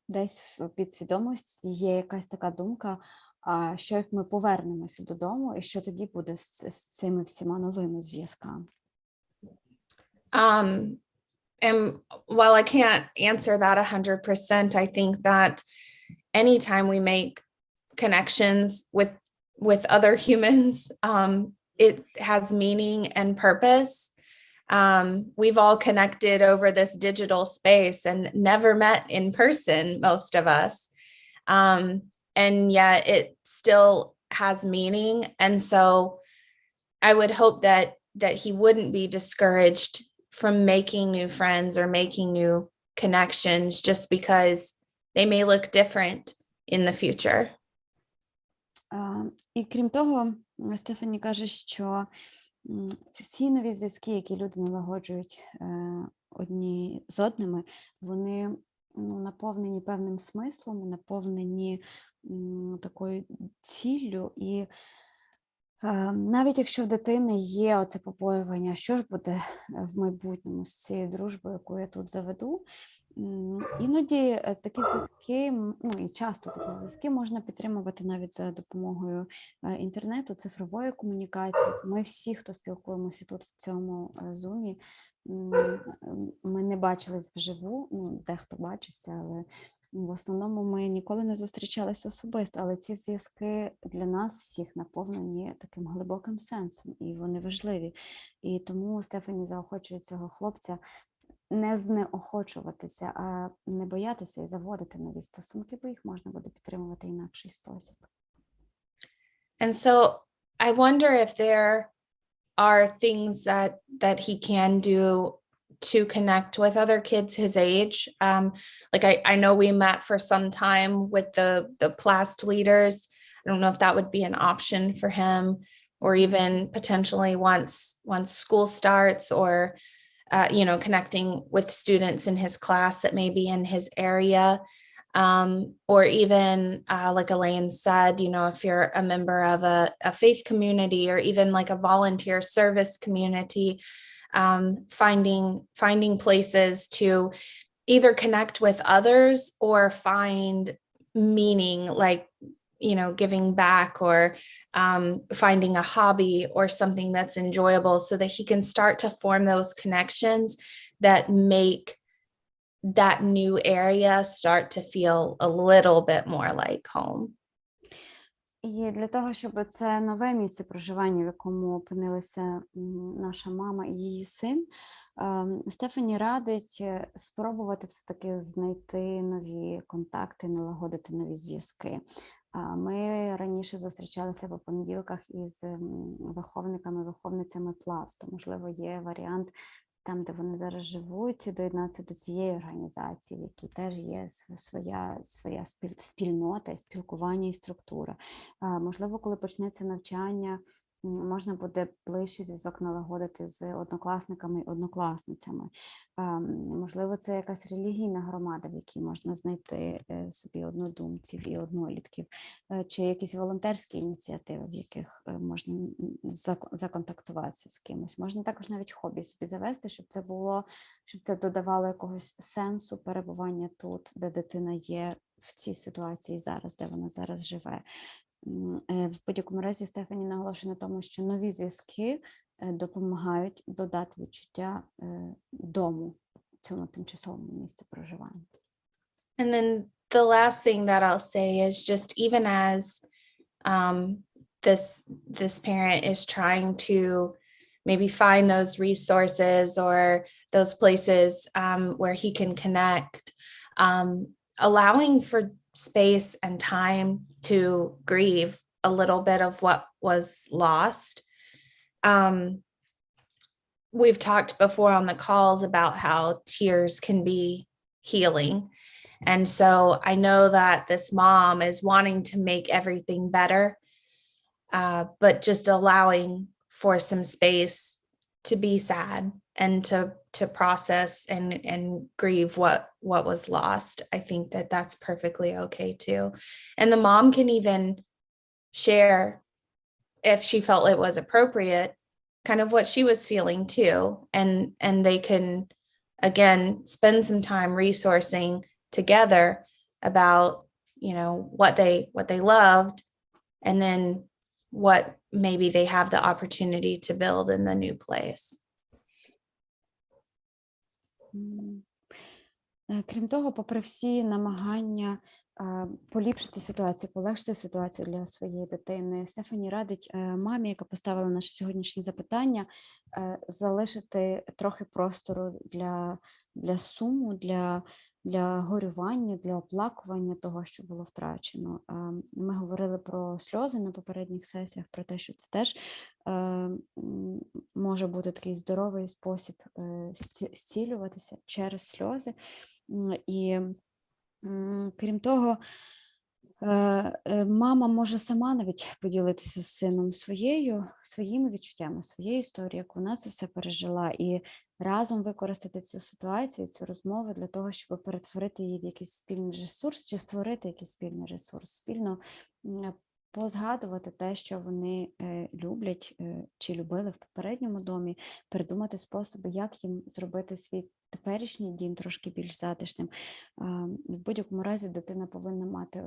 десь в підсвідомості є якась така думка, що як ми повернемося додому, і що тоді буде з цими всіма новими зв'язками. And while I can't answer that 100%, I think that anytime we make connections with other humans, it has meaning and purpose. We've all connected over this digital space and never met in person, most of us. And yet it still has meaning. And so I would hope that he wouldn't be discouraged from making new friends or making new connections just because they may look different in the future. І крім того, Стефані каже, що всі нові зв'язки, які люди налагоджують одні з одними, вони наповнені певним смислом, наповнені такою ціллю. І навіть якщо в дитини є оце побоювання, що ж буде в майбутньому з цією дружбою, яку я тут заведу, іноді такі зв'язки, і часто такі зв'язки можна підтримувати навіть за допомогою інтернету, цифрової комунікації. Ми всі, хто спілкуємося тут в цьому зумі, ми не бачились вживу, дехто бачився, але в основному ми ніколи не зустрічалися особисто, але ці зв'язки для нас всіх наповнені таким глибоким сенсом, і вони важливі. І тому Стефані заохочує цього хлопця не знеохочуватися, а не боятися і заводити нові стосунки, бо їх можна буде підтримувати інакший спосіб. And so I wonder if there are things that he can do to connect with other kids his age. Like I know we met for some time with the PLAST leaders. I don't know if that would be an option for him, or even potentially once school starts, or connecting with students in his class that may be in his area. Or even like Elaine said, if you're a member of a faith community, or even like a volunteer service community, finding places to either connect with others or find meaning, like, giving back, or finding a hobby or something that's enjoyable, so that he can start to form those connections that make that new area start to feel a little bit more like home. І для того, щоб це нове місце проживання, в якому опинилися наша мама і її син, Стефані радить спробувати все-таки знайти нові контакти, налагодити нові зв'язки. Ми раніше зустрічалися по понеділках із виховниками, пласту. Можливо, є варіант там, де вони зараз живуть, доєднатися до цієї організації, в якій теж є своя спільнота, спілкування і структура. Можливо, коли почнеться навчання, можна буде ближчий зв'язок налагодити з однокласниками і однокласницями. Можливо, це якась релігійна громада, в якій можна знайти собі однодумців і однолітків, чи якісь волонтерські ініціативи, в яких можна законтактуватися з кимось. Можна також навіть хобі собі завести, щоб це додавало якогось сенсу перебування тут, де дитина є в цій ситуації зараз, де вона зараз живе. В будь-якому разі Стефані наголошує на тому, що нові зв'язки допомагають додати відчуття дому цьому тимчасовому місцю проживання. And then the last thing that I'll say is just even as this parent is trying to maybe find those resources or those places where he can connect, allowing for space and time to grieve a little bit of what was lost. We've talked before on the calls about how tears can be healing. And so I know that this mom is wanting to make everything better, but just allowing for some space to be sad and to process and grieve what was lost. I think that that's perfectly okay too. And the mom can even share, if she felt it was appropriate, kind of what she was feeling too. And they can, again, spend some time resourcing together about, you know, what they loved, and then what maybe they have the opportunity to build in the new place. Крім того, попри всі намагання поліпшити ситуацію, полегшити ситуацію для своєї дитини, Стефані радить мамі, яка поставила наше сьогоднішнє запитання, залишити трохи простору для суму, для горювання, для оплакування того, що було втрачено. Ми говорили про сльози на попередніх сесіях, про те, що це теж може бути такий здоровий спосіб зцілюватися через сльози. І крім того, мама може сама навіть поділитися з сином своїми відчуттями, своєю історією, як вона це все пережила, і разом використати цю ситуацію, цю розмову для того, щоб перетворити її в якийсь спільний ресурс, чи створити якийсь спільний ресурс, спільно позгадувати те, що вони люблять чи любили в попередньому домі, придумати способи, як їм зробити свій теперішній дім трошки більш затишним. В будь-якому разі дитина повинна мати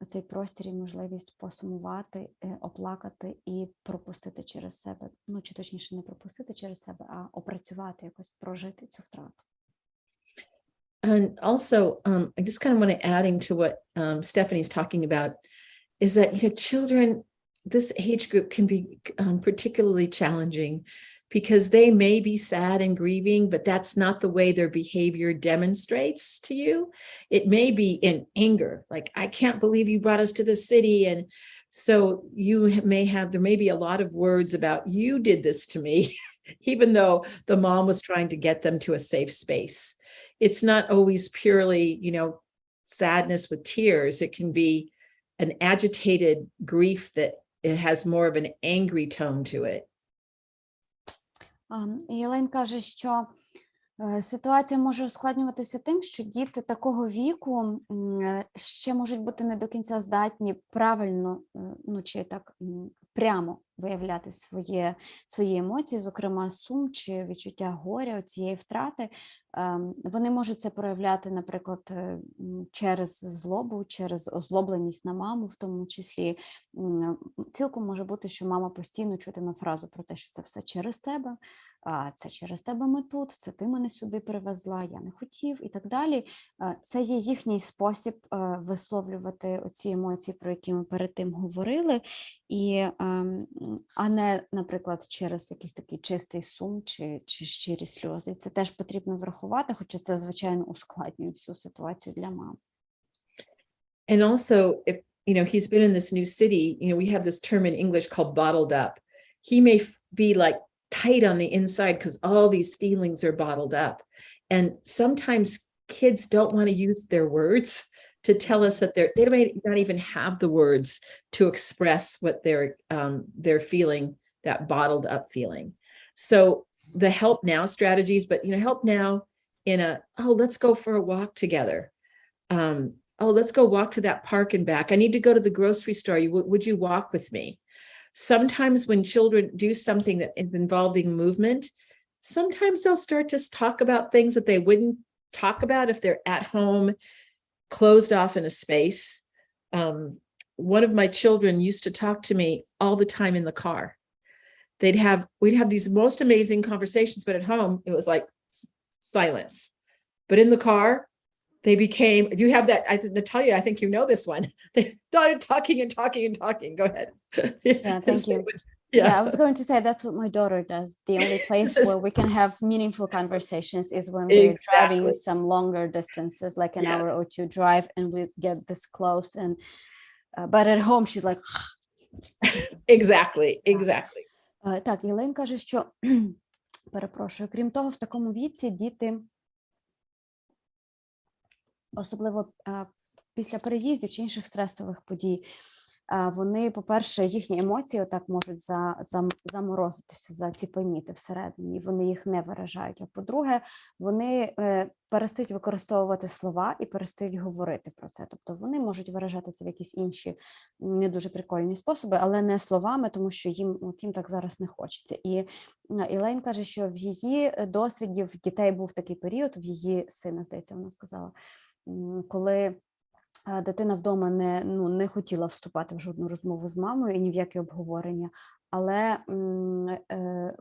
оцей простір і можливість посумувати, оплакати і пропустити через себе, ну, чи точніше не пропустити через себе, а опрацювати, якось прожити цю втрату. And also, I just kind of want to adding to what Stephanie's talking about is that, you know, children, this age group can be particularly challenging because they may be sad and grieving, but that's not the way their behavior demonstrates to you. It may be in anger, like, I can't believe you brought us to the city. And so there may be a lot of words about, you did this to me, even though the mom was trying to get them to a safe space. It's not always purely, you know, sadness with tears. It can be an agitated grief that it has more of an angry tone to it. Єлен каже, що ситуація може ускладнюватися тим, що діти такого віку ще можуть бути не до кінця здатні правильно, ну, чи так прямо виявляти свої емоції, зокрема сум чи відчуття горя, цієї втрати. Вони можуть це проявляти, наприклад, через злобу, через озлобленість на маму, в тому числі. Цілком може бути, що мама постійно чутиме фразу про те, що це все через тебе, це через тебе ми тут, це ти мене сюди привезла, я не хотів і так далі. Це є їхній спосіб висловлювати оці емоції, про які ми перед тим говорили, а не, наприклад, через якийсь такий чистий сум чи щирі сльози. Це теж потрібно врахувати, хоча це, звичайно, ускладнює всю ситуацію для мам. And also, if, you know, he's been in this new city, you know, we have this term in English called bottled up. He may be like tight on the inside because all these feelings are bottled up. And sometimes kids don't want to use their words to tell us that they may not even have the words to express what they're feeling, that bottled up feeling. So the help now strategies, but, you know, help now in let's go for a walk together. Let's go walk to that park and back. I need to go to the grocery store. Would you walk with me? Sometimes when children do something that is involving movement, sometimes they'll start to talk about things that they wouldn't talk about if they're at home, closed off in a space. One of my children used to talk to me all the time in the car. We'd have these most amazing conversations, but at home it was like silence. But in the car, they became, do you have that? Natalia, I think you know this one. They started talking and talking and talking. Go ahead. Yeah, thank you. Yeah, I was going to say that's what my daughter does. The only place where we can have meaningful conversations is when we're driving some longer distances, like an hour or two drive, and we get this close. And but at home, she's like, exactly. Так, Єлен каже, що, перепрошую, крім того, в такому віці діти, особливо після переїздів чи інших стресових подій, вони, по-перше, їхні емоції отак можуть заморозитися, заціпеніти всередині, вони їх не виражають. А по-друге, вони перестають використовувати слова і перестають говорити про це. Тобто вони можуть виражати це в якісь інші не дуже прикольні способи, але не словами, тому що їм так зараз не хочеться. І Ілейн каже, що в її досвіді в дітей був такий період, в її сина, здається, вона сказала, коли дитина вдома не хотіла вступати в жодну розмову з мамою і ні в яке обговорення, але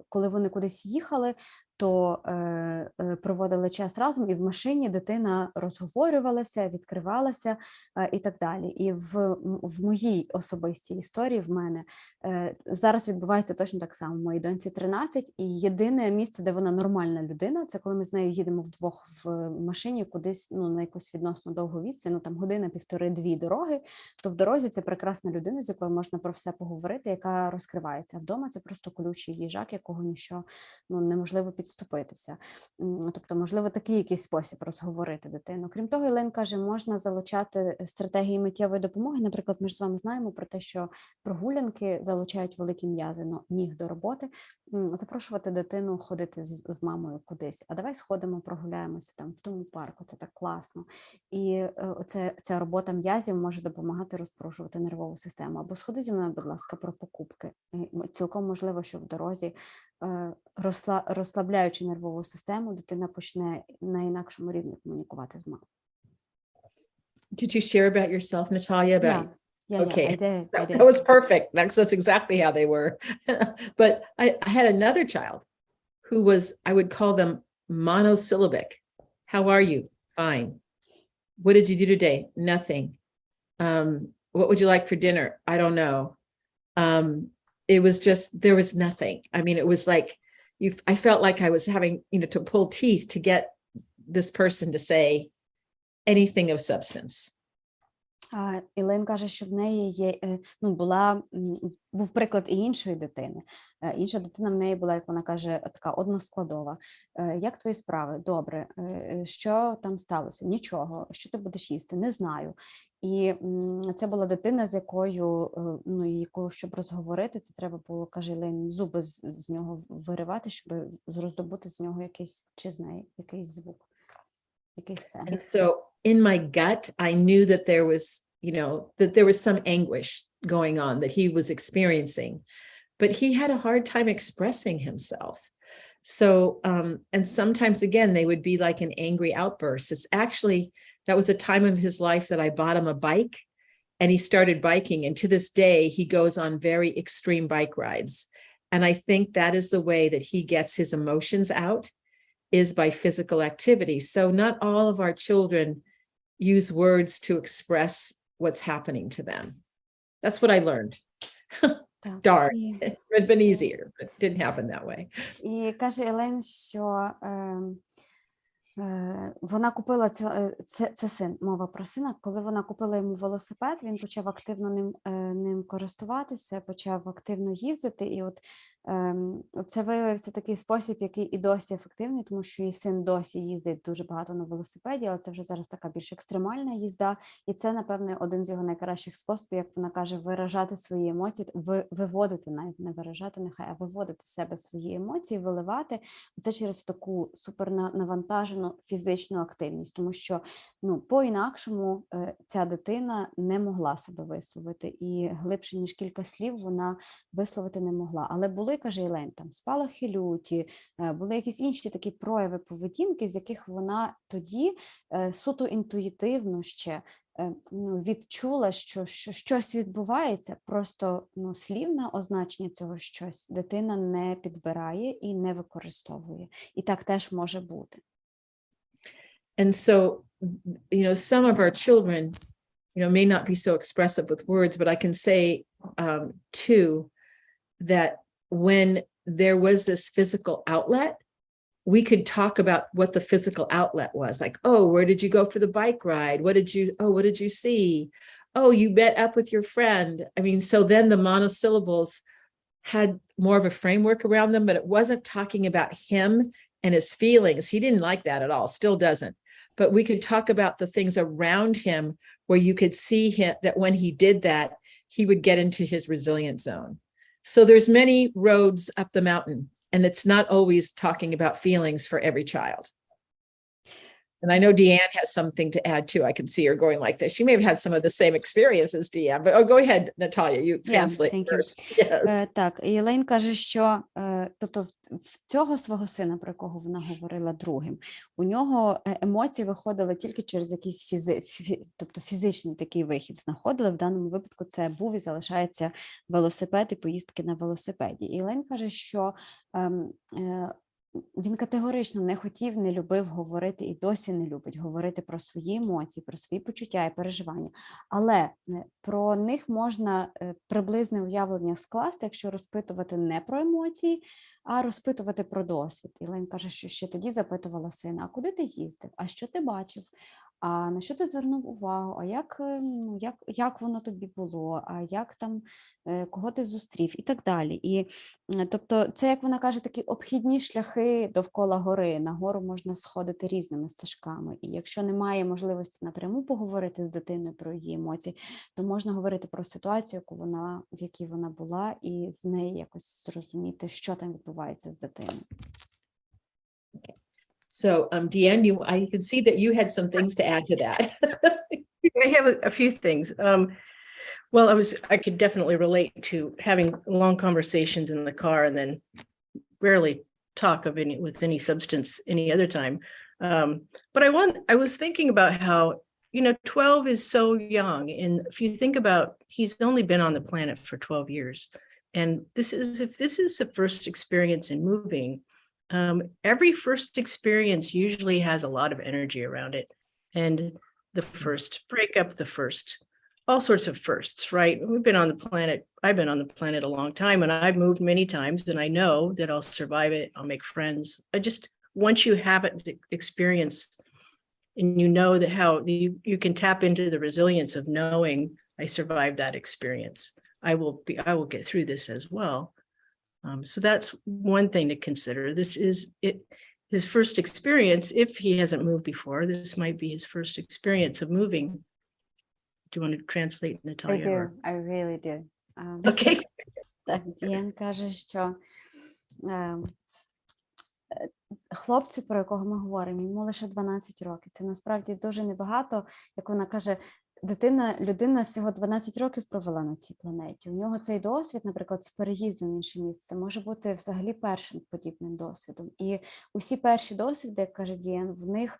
коли вони кудись їхали, то проводили час разом, і в машині дитина розговорювалася, відкривалася і так далі. І в моїй особистій історії, в мене, зараз відбувається точно так само. Моїй доньці 13, і єдине місце, де вона нормальна людина, це коли ми з нею їдемо вдвох в машині кудись на якусь відносно довгу відстань, там година, півтори-дві дороги, то в дорозі це прекрасна людина, з якою можна про все поговорити, яка розкривається. А вдома це просто колючий їжак, якого ніщо неможливо підступитися. Тобто, можливо, такий якийсь спосіб розговорити дитину. Крім того, Єлен каже, можна залучати стратегії миттєвої допомоги. Наприклад, ми ж з вами знаємо про те, що прогулянки залучають великі м'язи ніг до роботи. Запрошувати дитину ходити з мамою кудись. А давай сходимо, прогуляємося там в тому парку, це так класно. І ця робота м'язів може допомагати розпорушувати нервову систему. Або сходи зі мною, будь ласка, про покупки. Цілком можливо, що в дорозі, розслабляючи нервову систему, дитина почне на інакшому рівні комунікувати з мамою. Did you share about yourself, Natalia? Yeah, okay. I did. That was perfect. That's exactly how they were. But I had another child who was, I would call them monosyllabic. How are you? Fine. What did you do today? Nothing. What would you like for dinner? I don't know. It was just, there was nothing. I mean, it was like, I felt like I was having, to pull teeth to get this person to say anything of substance. Ілейн каже, що в неї був приклад і іншої дитини. Інша дитина в неї була, як вона каже, така односкладова. Як твої справи? Добре. Що там сталося? Нічого. Що ти будеш їсти? Не знаю. І це була дитина, з якою, щоб розговорити, це треба було, каже Ілейн, зуби з нього виривати, щоб роздобути з нього якийсь, чи з неї, якийсь звук, якийсь сенс. And so in my gut, I knew that there was, that there was some anguish going on that he was experiencing, but he had a hard time expressing himself. So, and sometimes again, they would be like an angry outburst. It's actually, that was a time of his life that I bought him a bike and he started biking. And to this day, he goes on very extreme bike rides. And I think that is the way that he gets his emotions out, is by physical activity. So not all of our children use words to express what's happening to them. That's what I learned. Darn, it would have been easier, but it didn't happen that way. І каже Ілейн, що вона купила, це син, мова про сина, коли вона купила йому велосипед, він почав активно ним користуватися, почав активно їздити, і це виявився такий спосіб, який і досі ефективний, тому що її син досі їздить дуже багато на велосипеді, але це вже зараз така більш екстремальна їзда, і це, напевне, один з його найкращих способів, як вона каже, виражати свої емоції, виводити, навіть не виражати нехай, а виводити з себе свої емоції, виливати, це через таку супернавантажену фізичну активність, тому що, по-інакшому ця дитина не могла себе висловити, і глибше, ніж кілька слів, вона висловити не могла, але були, каже Ілейн, там спалахи люті, були якісь інші такі прояви поведінки, з яких вона тоді суто інтуїтивно ще відчула, що щось відбувається, просто слівне означення цього щось дитина не підбирає і не використовує. І так теж може бути. And so some of our children, may not be so expressive with words, but I can say too, that when there was this physical outlet, we could talk about what the physical outlet was. Like, oh, where did you go for the bike ride? What did you see? Oh, you met up with your friend. I mean, so then the monosyllables had more of a framework around them, but it wasn't talking about him and his feelings. He didn't like that at all, still doesn't. But we could talk about the things around him where you could see him, that when he did that, he would get into his resilient zone. So there's many roads up the mountain, and it's not always talking about feelings for every child. And I know Deanne has something to add too. I can see her going like this. She may have had some of the same experiences, Deanne, but go ahead, Natalia, you translate first. Yes. Так, і Елейн каже, що тобто в цього свого сина, про якого вона говорила другим, у нього емоції виходили тільки через якийсь фізичний такий вихід знаходили. В даному випадку це був і залишається велосипед і поїздки на велосипеді. І Елейн каже, що він категорично не хотів, не любив говорити і досі не любить говорити про свої емоції, про свої почуття і переживання. Але про них можна приблизне уявлення скласти, якщо розпитувати не про емоції, а розпитувати про досвід. І Лен каже, що ще тоді запитувала сина, а куди ти їздив, а що ти бачив, а на що ти звернув увагу, а як воно тобі було, а як там, кого ти зустрів і так далі. І, тобто це, як вона каже, такі обхідні шляхи довкола гори. На гору можна сходити різними стежками. І якщо немає можливості напряму поговорити з дитиною про її емоції, то можна говорити про ситуацію, в якій вона була, і з нею якось зрозуміти, що там відбувається з дитиною. So, Deanne, I can see that you had some things to add to that. I have a few things. Well, I could definitely relate to having long conversations in the car and then rarely talk of with any substance any other time. But I was thinking about how, 12 is so young. And if you think about, he's only been on the planet for 12 years. And if this is the first experience in moving, every first experience usually has a lot of energy around it. And the first breakup, all sorts of firsts, right? I've been on the planet a long time, and I've moved many times, and I know that I'll survive it. I'll make friends. Once you have it experience, and you know that how you can tap into the resilience of knowing I survived that experience. I will get through this as well. So that's one thing to consider. This is his first experience. If he hasn't moved before, this might be his first experience of moving. Do you want to translate, Natalia? I do. I really do. Okay. Так, Діан каже, що хлопці, про якого ми говоримо, йому лише 12 років. Це насправді дуже небагато, як вона каже, людина всього 12 років провела на цій планеті. У нього цей досвід, наприклад, з переїздом в інше місце, може бути взагалі першим подібним досвідом. І усі перші досвіди, як каже Діан, в них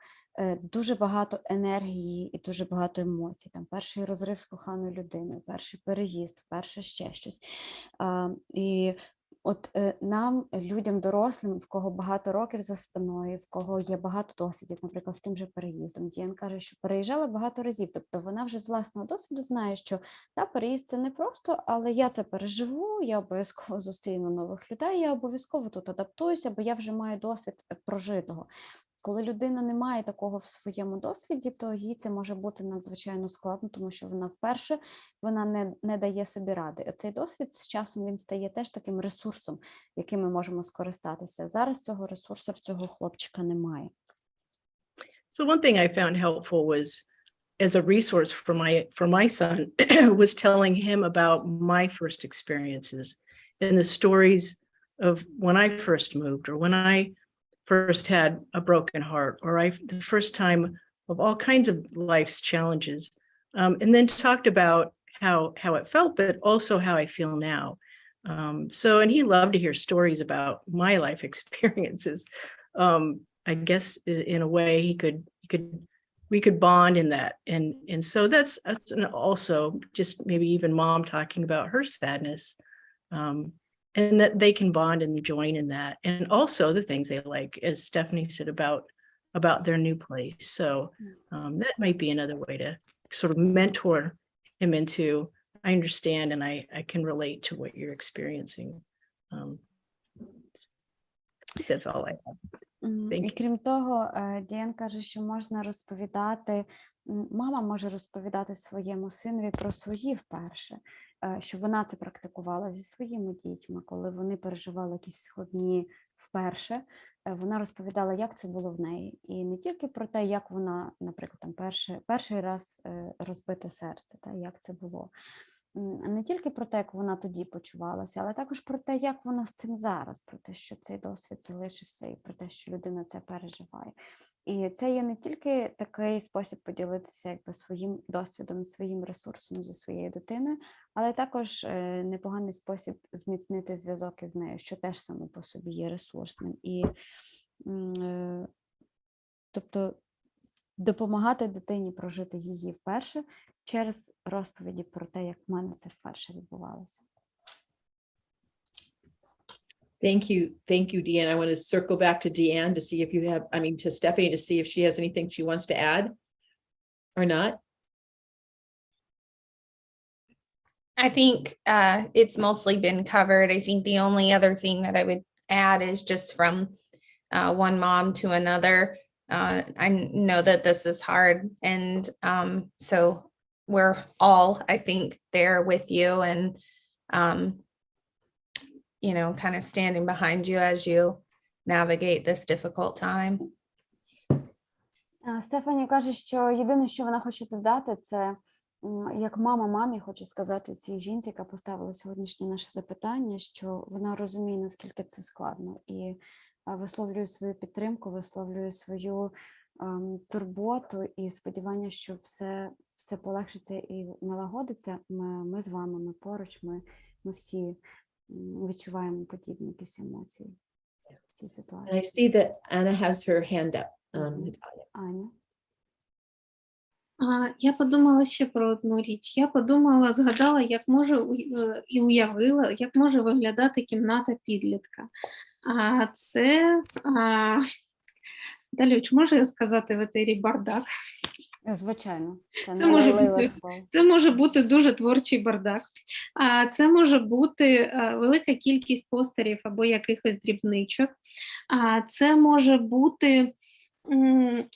дуже багато енергії і дуже багато емоцій. Там перший розрив з коханою людиною, перший переїзд, перше ще щось. І от нам, людям дорослим, в кого багато років за спиною, в кого є багато досвідів, наприклад, з тим же переїздом. Діан каже, що переїжджала багато разів, тобто вона вже з власного досвіду знає, що переїзд – це не просто, але я це переживу, я обов'язково зустріну нових людей, я обов'язково тут адаптуюся, бо я вже маю досвід прожитого. Коли людина не має такого в своєму досвіді, то їй це може бути надзвичайно складно, тому що вона не дає собі ради. Цей досвід з часом він стає теж таким ресурсом, яким ми можемо скористатися. Зараз цього ресурсу в цього хлопчика немає. So one thing I found helpful was, as a resource for my son, was telling him about my first experiences and the stories of when I first moved, or when I first had a broken heart, or the first time of all kinds of life's challenges, and then talked about how it felt, but also how I feel now. And he loved to hear stories about my life experiences. I guess in a way we could bond in that, and so that's also just maybe even mom talking about her sadness. And that they can bond and join in that. And also the things they like, as Stephanie said, about about their new place. So that might be another way to sort of mentor him into, I understand and I can relate to what you're experiencing. That's all I have. І крім того, Діан каже, що можна розповідати, мама може розповідати своєму синові про свої вперше, що вона це практикувала зі своїми дітьми, коли вони переживали якісь складні вперше, вона розповідала, як це було в неї. І не тільки про те, як вона, наприклад, там перший раз розбите серце, та, як це було. Не тільки про те, як вона тоді почувалася, але також про те, як вона з цим зараз, про те, що цей досвід залишився, і про те, що людина це переживає. І це є не тільки такий спосіб поділитися якби своїм досвідом, своїм ресурсом зі своєю дитиною, але також непоганий спосіб зміцнити зв'язок із нею, що теж само по собі є ресурсним. І тобто допомагати дитині прожити її вперше через розповіді про те, як в мене це вперше відбувалося. Thank you, Deanne. I want to circle back to Deanne to see if you have, to Stephanie, to see if she has anything she wants to add or not. I think it's mostly been covered. I think the only other thing that I would add is just from one mom to another. I know that this is hard, and so we're all, I think, there with you and, kind of standing behind you as you navigate this difficult time. Стефані каже, що єдине, що вона хоче додати, це як мама мамі хоче сказати цій жінці, яка поставила сьогоднішнє наше запитання, що вона розуміє, наскільки це складно, і висловлює свою підтримку, висловлює свою турботу і сподівання, що все полегшиться і налагодиться. Ми з вами, ми поруч, ми всі відчуваємо подібні якісь емоції в цій ситуації. And I see that Anna has her hand up. Аня? Я подумала ще про одну річ. Згадала, як може і уявила, як може виглядати кімната підлітка. Це, Далюч, можу я сказати в етері бардак? Звичайно. Це може бути дуже творчий бардак. Це може бути велика кількість постерів або якихось дрібничок. Це може бути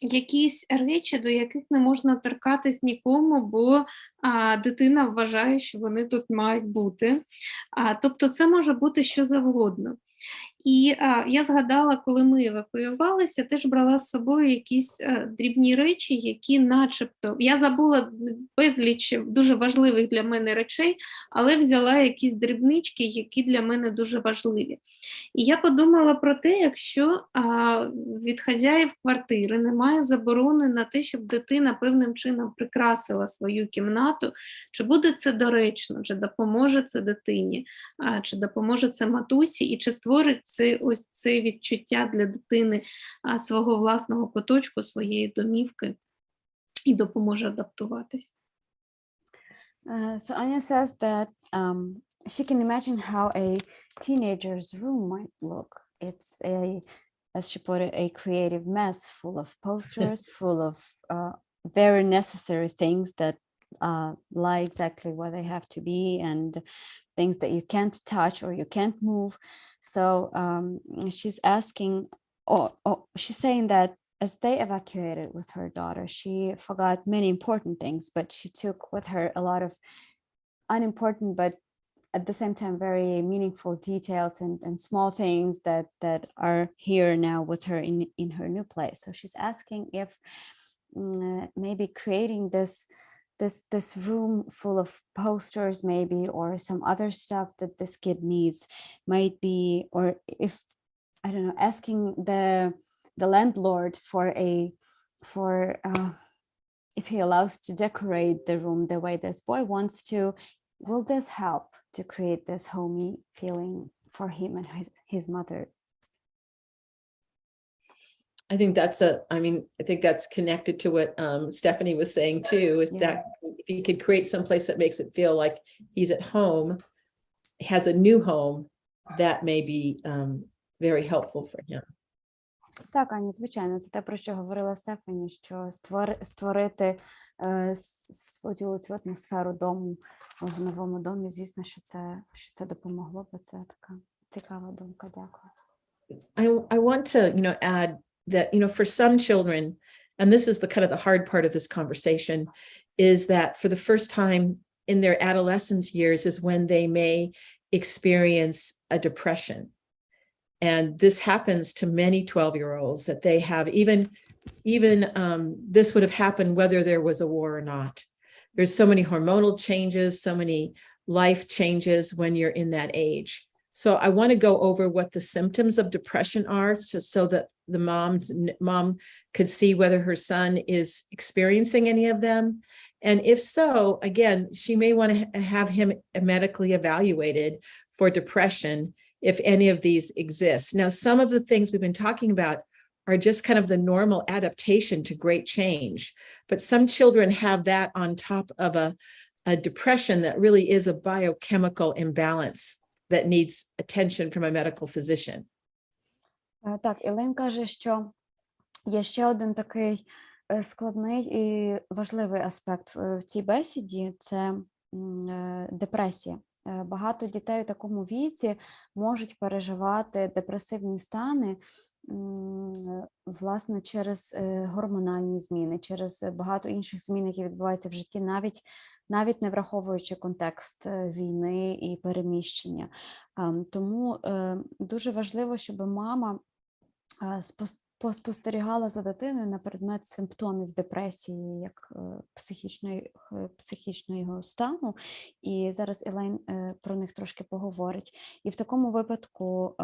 якісь речі, до яких не можна торкатись нікому, бо дитина вважає, що вони тут мають бути. Тобто це може бути що завгодно. І я згадала, коли ми евакуювалися, теж брала з собою якісь дрібні речі, які начебто... Я забула безліч дуже важливих для мене речей, але взяла якісь дрібнички, які для мене дуже важливі. І я подумала про те, якщо від хазяїв квартири немає заборони на те, щоб дитина певним чином прикрасила свою кімнату, чи буде це доречно, чи допоможе це дитині, чи допоможе це матусі, і чи створить це ось це відчуття для дитини свого власного куточку, своєї домівки і допоможе адаптуватись. So Anya says that she can imagine how a teenager's room might look. It's as she put it, a creative mess full of posters, full of very necessary things that lie exactly where they have to be, and things that you can't touch or you can't move. So she's asking, or she's saying that as they evacuated with her daughter, she forgot many important things, but she took with her a lot of unimportant, but at the same time very meaningful details and small things that are here now with her in her new place. So she's asking if maybe creating this room full of posters maybe, or some other stuff that this kid needs might be, or if, I don't know, asking the landlord if he allows to decorate the room the way this boy wants to, will this help to create this homey feeling for him and his mother? I think that's connected to what Stephanie was saying too. That if you could create some place that makes it feel like he's at home, has a new home, that may be very helpful for him. Так, Аня, звичайно, це те, про що говорила Стефані, що створити свою цю атмосферу дому в новому домі, звісно, що це допомогло, бо це така цікава думка. Дякую. I want to, add that, for some children, and this is the kind of the hard part of this conversation, is that for the first time in their adolescence years is when they may experience a depression. And this happens to many 12-year-olds, that they have even this would have happened whether there was a war or not. There's so many hormonal changes, so many life changes when you're in that age. So I want to go over what the symptoms of depression are, so that the mom could see whether her son is experiencing any of them. And if so, again, she may want to have him medically evaluated for depression if any of these exist. Now, some of the things we've been talking about are just kind of the normal adaptation to great change. But some children have that on top of a depression that really is a biochemical imbalance that needs attention from a medical physician. Так, Елен каже, що є ще один такий складний і важливий аспект в цій бесіді – це депресія. Багато дітей у такому віці можуть переживати депресивні стани, власне, через гормональні зміни, через багато інших змін, які відбуваються в житті, навіть не враховуючи контекст війни і переміщення. Тому дуже важливо, щоб мама поспостерігала за дитиною на предмет симптомів депресії, як психічного стану, і зараз Елейн про них трошки поговорить. І в такому випадку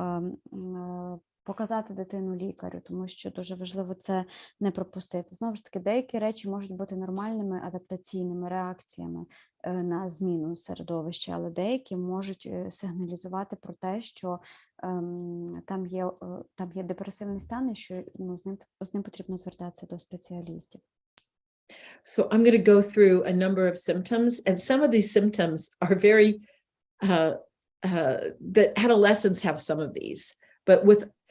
показати дитину лікарю, тому що дуже важливо це не пропустити. Знову ж таки, деякі речі можуть бути нормальними адаптаційними реакціями на зміну середовища, але деякі можуть сигналізувати про те, що там є депресивний стан і що з ним потрібно звертатися до спеціалістів. So I'm going to go through a number of symptoms, and some of these symptoms are very, that adolescents have some of these, but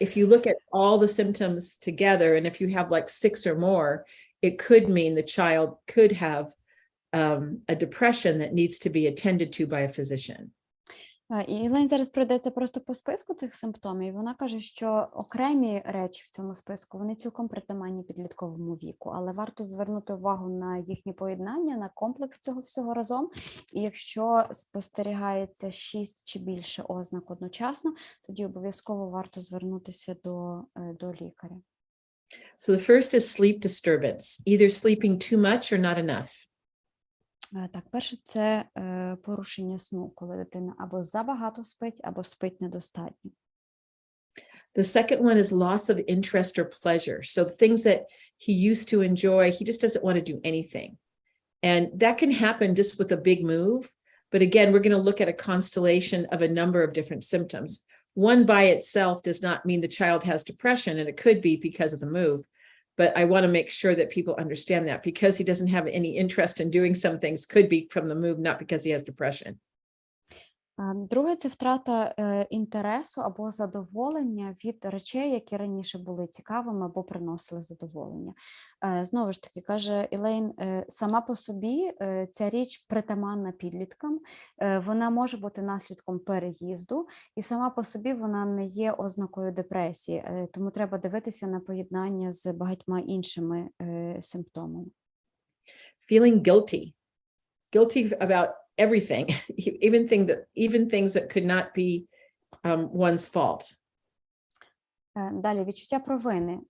if you look at all the symptoms together, and if you have like 6 or more, it could mean the child could have a depression that needs to be attended to by a physician. І Елейн зараз пройдеться просто по списку цих симптомів. Вона каже, що окремі речі в цьому списку, вони цілком притаманні підлітковому віку, але варто звернути увагу на їхнє поєднання, на комплекс цього всього разом. І якщо спостерігається 6 чи більше ознак одночасно, тоді обов'язково варто звернутися до лікаря. So the first is sleep disturbance, either sleeping too much or not enough. Так, перше – це порушення сну, коли дитина або забагато спить, або спить недостатньо. The second one is loss of interest or pleasure. So things that he used to enjoy, he just doesn't want to do anything. And that can happen just with a big move. But again, we're going to look at a constellation of a number of different symptoms. One by itself does not mean the child has depression, and it could be because of the move. But I want to make sure that people understand that because he doesn't have any interest in doing some things could be from the move, not because he has depression. Друге – це втрата інтересу або задоволення від речей, які раніше були цікавими або приносили задоволення. Знову ж таки, каже Елейн, сама по собі ця річ притаманна підліткам, вона може бути наслідком переїзду, і сама по собі вона не є ознакою депресії, тому треба дивитися на поєднання з багатьма іншими симптомами. Feeling guilty about everything, even things that could not be one's fault. Далі, відчуття провини,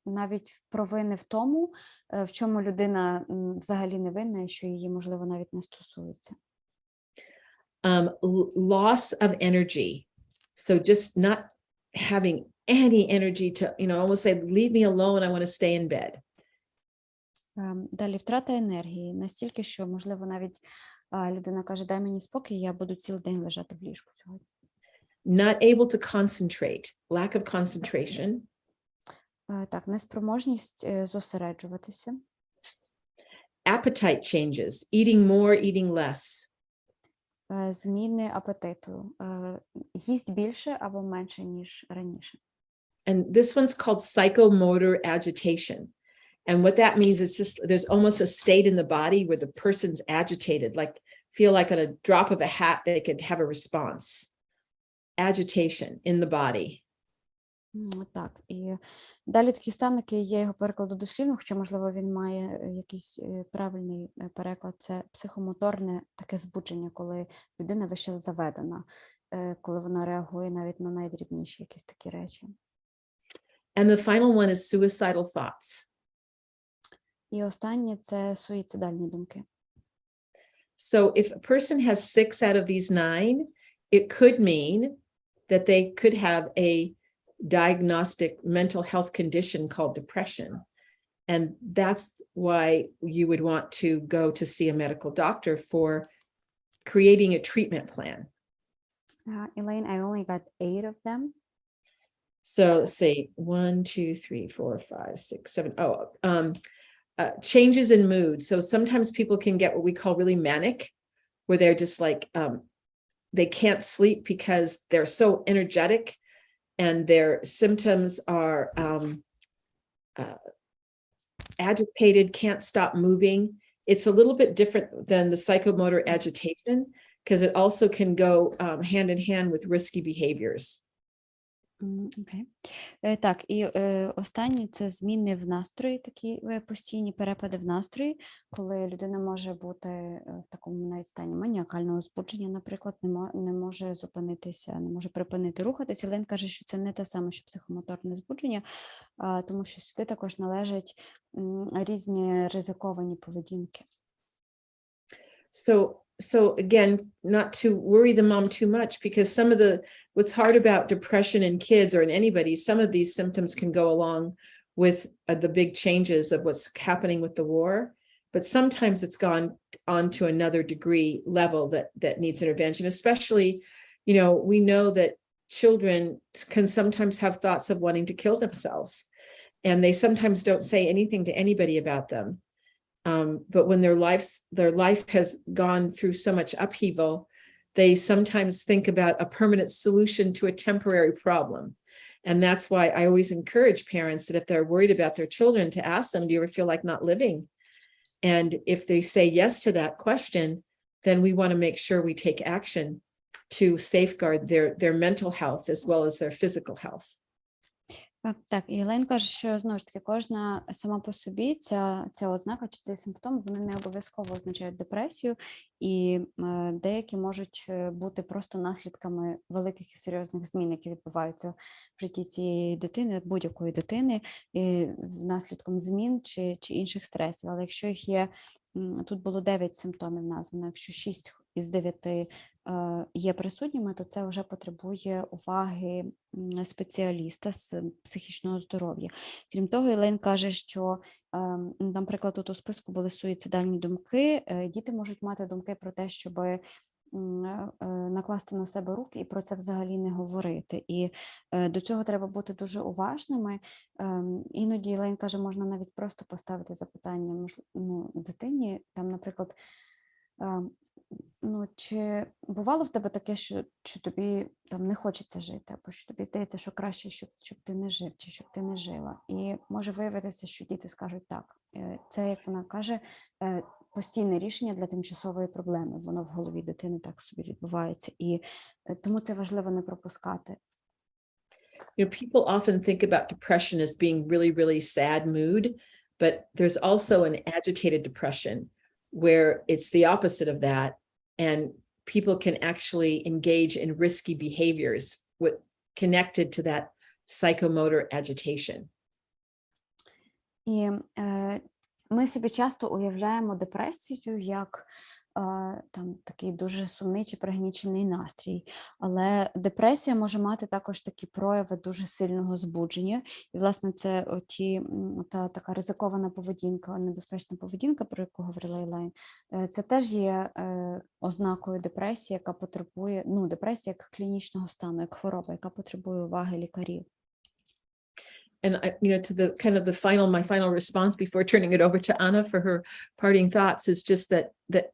навіть провини в тому, в чому людина взагалі не винна, і що її, можливо, навіть не стосується. Loss of energy. So just not having any energy to, almost say, leave me alone, I want to stay in bed. Далі, втрата енергії, настільки, що, можливо, навіть людина каже, дай мені спокій, я буду цілий день лежати в ліжку сьогодні. Not able to concentrate, lack of concentration. Так, неспроможність зосереджуватися. Appetite changes, eating more, eating less. Зміни апетиту, їсть більше або менше, ніж раніше. and this one's called psychomotor agitation. And what that means is just there's almost a state in the body where the person's agitated, like feel like on a drop of a hat, they could have a response. Agitation in the body. Так, і далі такі ставники є його перекладу дослівно, хоча, можливо, він має якийсь правильний переклад. Це психомоторне таке збудження, коли людина весь час заведена, коли вона реагує навіть на найдрібніші якісь такі речі. And the final one is suicidal thoughts. І останнє – це суїцидальні думки. So if a person has 6 out of these 9, it could mean that they could have a diagnostic mental health condition called depression. And that's why you would want to go to see a medical doctor for creating a treatment plan. Elaine, I only got 8 of them. So let's say 1, 2, 3, 4, 5, 6, 7. Changes in mood. So sometimes people can get what we call really manic, where they're just like, they can't sleep because they're so energetic and their symptoms are agitated, can't stop moving. It's a little bit different than the psychomotor agitation because it also can go hand in hand with risky behaviors. Окей. Так, і останнє – це зміни в настрої, такі постійні перепади в настрої, коли людина може бути в такому навіть стані маніакального збудження, наприклад, не може зупинитися, не може припинити рухатися. Лен каже, що це не те саме, що психомоторне збудження, тому що сюди також належать різні ризиковані поведінки. So again, not to worry the mom too much, because what's hard about depression in kids or in anybody, some of these symptoms can go along with the big changes of what's happening with the war, but sometimes it's gone on to another degree level that needs intervention. Especially, we know that children can sometimes have thoughts of wanting to kill themselves, and they sometimes don't say anything to anybody about them. But when their life has gone through so much upheaval, they sometimes think about a permanent solution to a temporary problem. And that's why I always encourage parents that if they're worried about their children, to ask them, do you ever feel like not living? And if they say yes to that question, then we want to make sure we take action to safeguard their mental health as well as their physical health. Так, і Єлен каже, що, знову ж таки, кожна сама по собі ця ознака чи цей симптом, вони не обов'язково означають депресію, і деякі можуть бути просто наслідками великих і серйозних змін, які відбуваються в житті цієї дитини, будь-якої дитини, і наслідком змін чи інших стресів. Але якщо їх є, тут було 9 симптомів названо, якщо 6 із 9 є присутніми, то це вже потребує уваги спеціаліста з психічного здоров'я. Крім того, Єлен каже, що, наприклад, тут у списку були суїцидальні думки. Діти можуть мати думки про те, щоб накласти на себе руки і про це взагалі не говорити. І до цього треба бути дуже уважними. Іноді, Єлен каже, можна навіть просто поставити запитання дитині, там, наприклад, чи бувало в тебе таке, що тобі там не хочеться жити, або що тобі здається, що краще, щоб ти не жив, чи щоб ти не жила. І може виявитися, що діти скажуть так. Це, як вона каже, постійне рішення для тимчасової проблеми. Воно в голові дитини так собі відбувається. І тому це важливо не пропускати. People often think about depression as being really, really sad mood, but there's also an agitated depression where it's the opposite of that. And people can actually engage in risky behaviors connected to that psychomotor agitation. І ми собі часто уявляємо депресію як там такий дуже сумний чи пригнічений настрій. Але депресія може мати також такі прояви дуже сильного збудження. І, власне, це така ризикована поведінка, небезпечна поведінка, про яку говорила Єлен. Це теж є ознакою депресії, яка потребує, депресія як клінічного стану, як хвороба, яка потребує уваги лікарів. And to my final response before turning it over to Anna for her parting thoughts is just that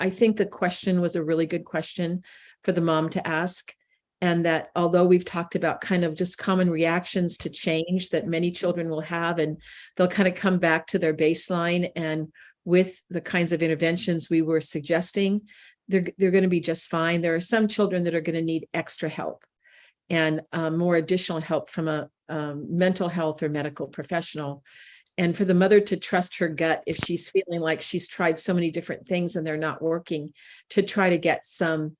I think the question was a really good question for the mom to ask. And that although we've talked about kind of just common reactions to change that many children will have, and they'll kind of come back to their baseline, and with the kinds of interventions we were suggesting, they're going to be just fine. There are some children that are going to need extra help and more additional help from a mental health or medical professional. And for the mother to trust her gut if she's feeling like she's tried so many different things and they're not working, to try to get some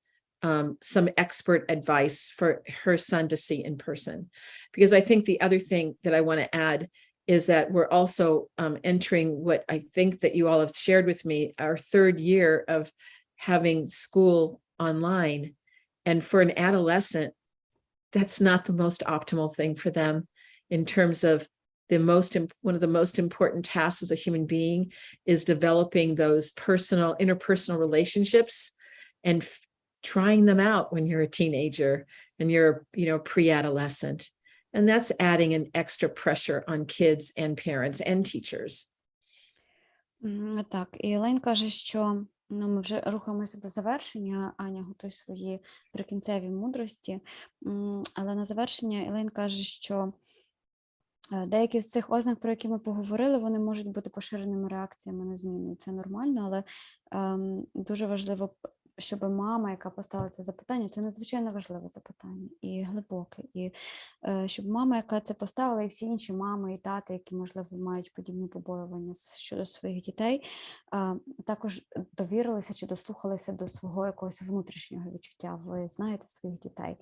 expert advice for her son to see in person. Because I think the other thing that I want to add is that we're also entering what I think that you all have shared with me, our third year of having school online. And for an adolescent, that's not the most optimal thing for them in terms of one of the most important tasks as a human being is developing those interpersonal relationships and trying them out when you're a teenager and you're pre-adolescent. And that's adding an extra pressure on kids and parents and teachers. Так, і Елейн каже, що ми вже рухаємося до завершення. Аня готує свої прикінцеві мудрості. Але на завершення Елейн каже, що деякі з цих ознак, про які ми поговорили, вони можуть бути поширеними реакціями на зміну. Це нормально, але дуже важливо, щоб мама, яка поставила це запитання, це надзвичайно важливе запитання і глибоке, і щоб мама, яка це поставила, і всі інші мами і тати, які, можливо, мають подібні побоювання щодо своїх дітей, також довірилися чи дослухалися до свого якогось внутрішнього відчуття. Ви знаєте своїх дітей,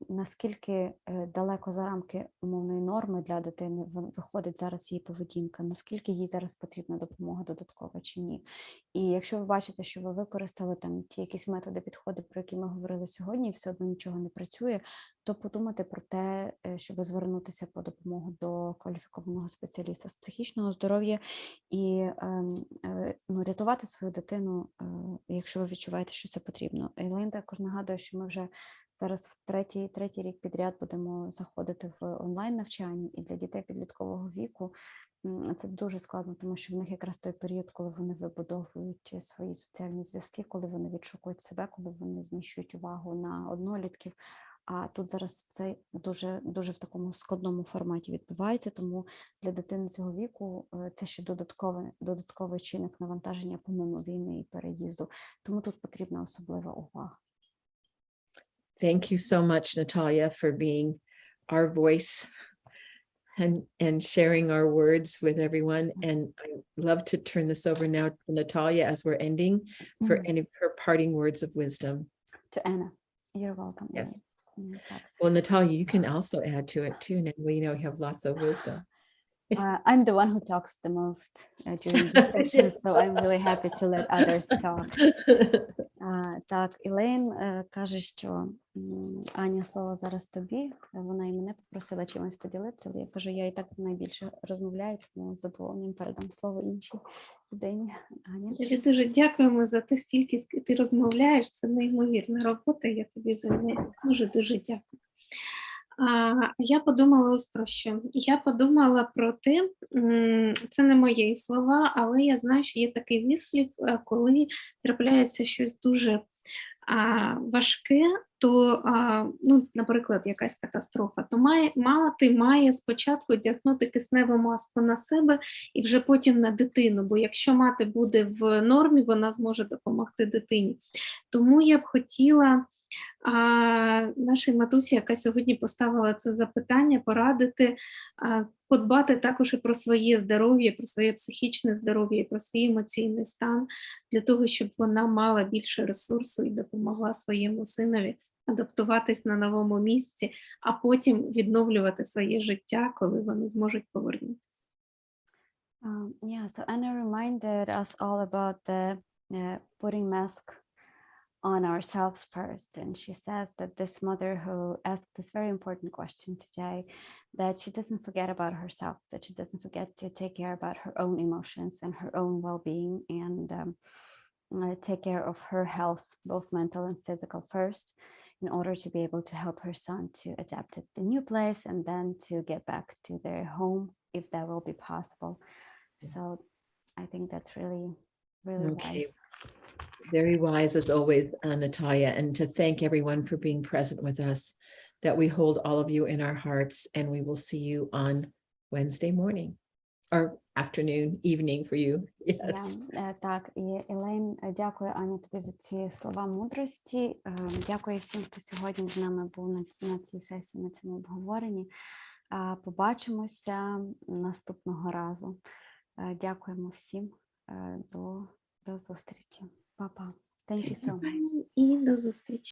наскільки далеко за рамки умовної норми для дитини виходить зараз її поведінка, наскільки їй зараз потрібна допомога додаткова чи ні. І якщо ви бачите, що ви використали там ті якісь методи, підходи, про які ми говорили сьогодні, і все одно нічого не працює, то подумати про те, щоб звернутися по допомогу до кваліфікованого спеціаліста з психічного здоров'я і рятувати свою дитину, якщо ви відчуваєте, що це потрібно. Елейн також нагадує, що ми вже зараз в третій рік підряд будемо заходити в онлайн-навчання, і для дітей підліткового віку це дуже складно, тому що в них якраз той період, коли вони вибудовують свої соціальні зв'язки, коли вони відшукують себе, коли вони зміщують увагу на однолітків. А тут зараз це дуже, дуже в такому складному форматі відбувається, тому для дитини цього віку це ще додатковий чинник навантаження помимо війни і переїзду. Тому тут потрібна особлива увага. Thank you so much, Natalia, for being our voice and sharing our words with everyone. And I'd love to turn this over now to Natalia as we're ending for any of her parting words of wisdom. To Anna. You're welcome. Yes. Well, Natalia, you can also add to it too. Now we know you have lots of wisdom. I'm the one who talks the most during the session, so I'm really happy to let others talk. Так, Елейн каже, що Аня, слово зараз тобі. Вона і мене попросила чимось поділитися, але я кажу, я і так найбільше розмовляю, тому з задоволенням передам слово іншій людині. Аня. Дуже дякуємо за те, стільки ти розмовляєш. Це неймовірна робота, я тобі за неї дуже дякую. Я подумала ось про що. Я подумала про те, це не мої слова, але я знаю, що є такий вислів, коли трапляється щось дуже важке, то, наприклад, якась катастрофа, то мати має спочатку одягнути кисневу маску на себе і вже потім на дитину, бо якщо мати буде в нормі, вона зможе допомогти дитині. Тому я б хотіла нашій матусі, яка сьогодні поставила це запитання, порадити, подбати також і про своє здоров'я, про своє психічне здоров'я, про свій емоційний стан, для того, щоб вона мала більше ресурсу і допомогла своєму синові адаптуватись на новому місці, а потім відновлювати своє життя, коли вони зможуть повернутися. So Anna reminded us all about the putting mask on ourselves first, and she says that this mother who asked this very important question today, that she doesn't forget about herself, that she doesn't forget to take care about her own emotions and her own well-being, and take care of her health, both mental and physical first, in order to be able to help her son to adapt to the new place and then to get back to their home if that will be possible. So I think that's really wise. Very wise as always, Natalia, and to thank everyone for being present with us, that we hold all of you in our hearts, and we will see you on Wednesday morning or afternoon, evening for you. Yes. Так, і Елейн, дякую, Аня, тобі за ці слова мудрості. Дякую всім, хто сьогодні з нами був на цій сесії, на цьому обговоренні. Побачимося наступного разу. Дякуємо всім. До зустрічі. Па-па. Thank you so much. І до зустрічі.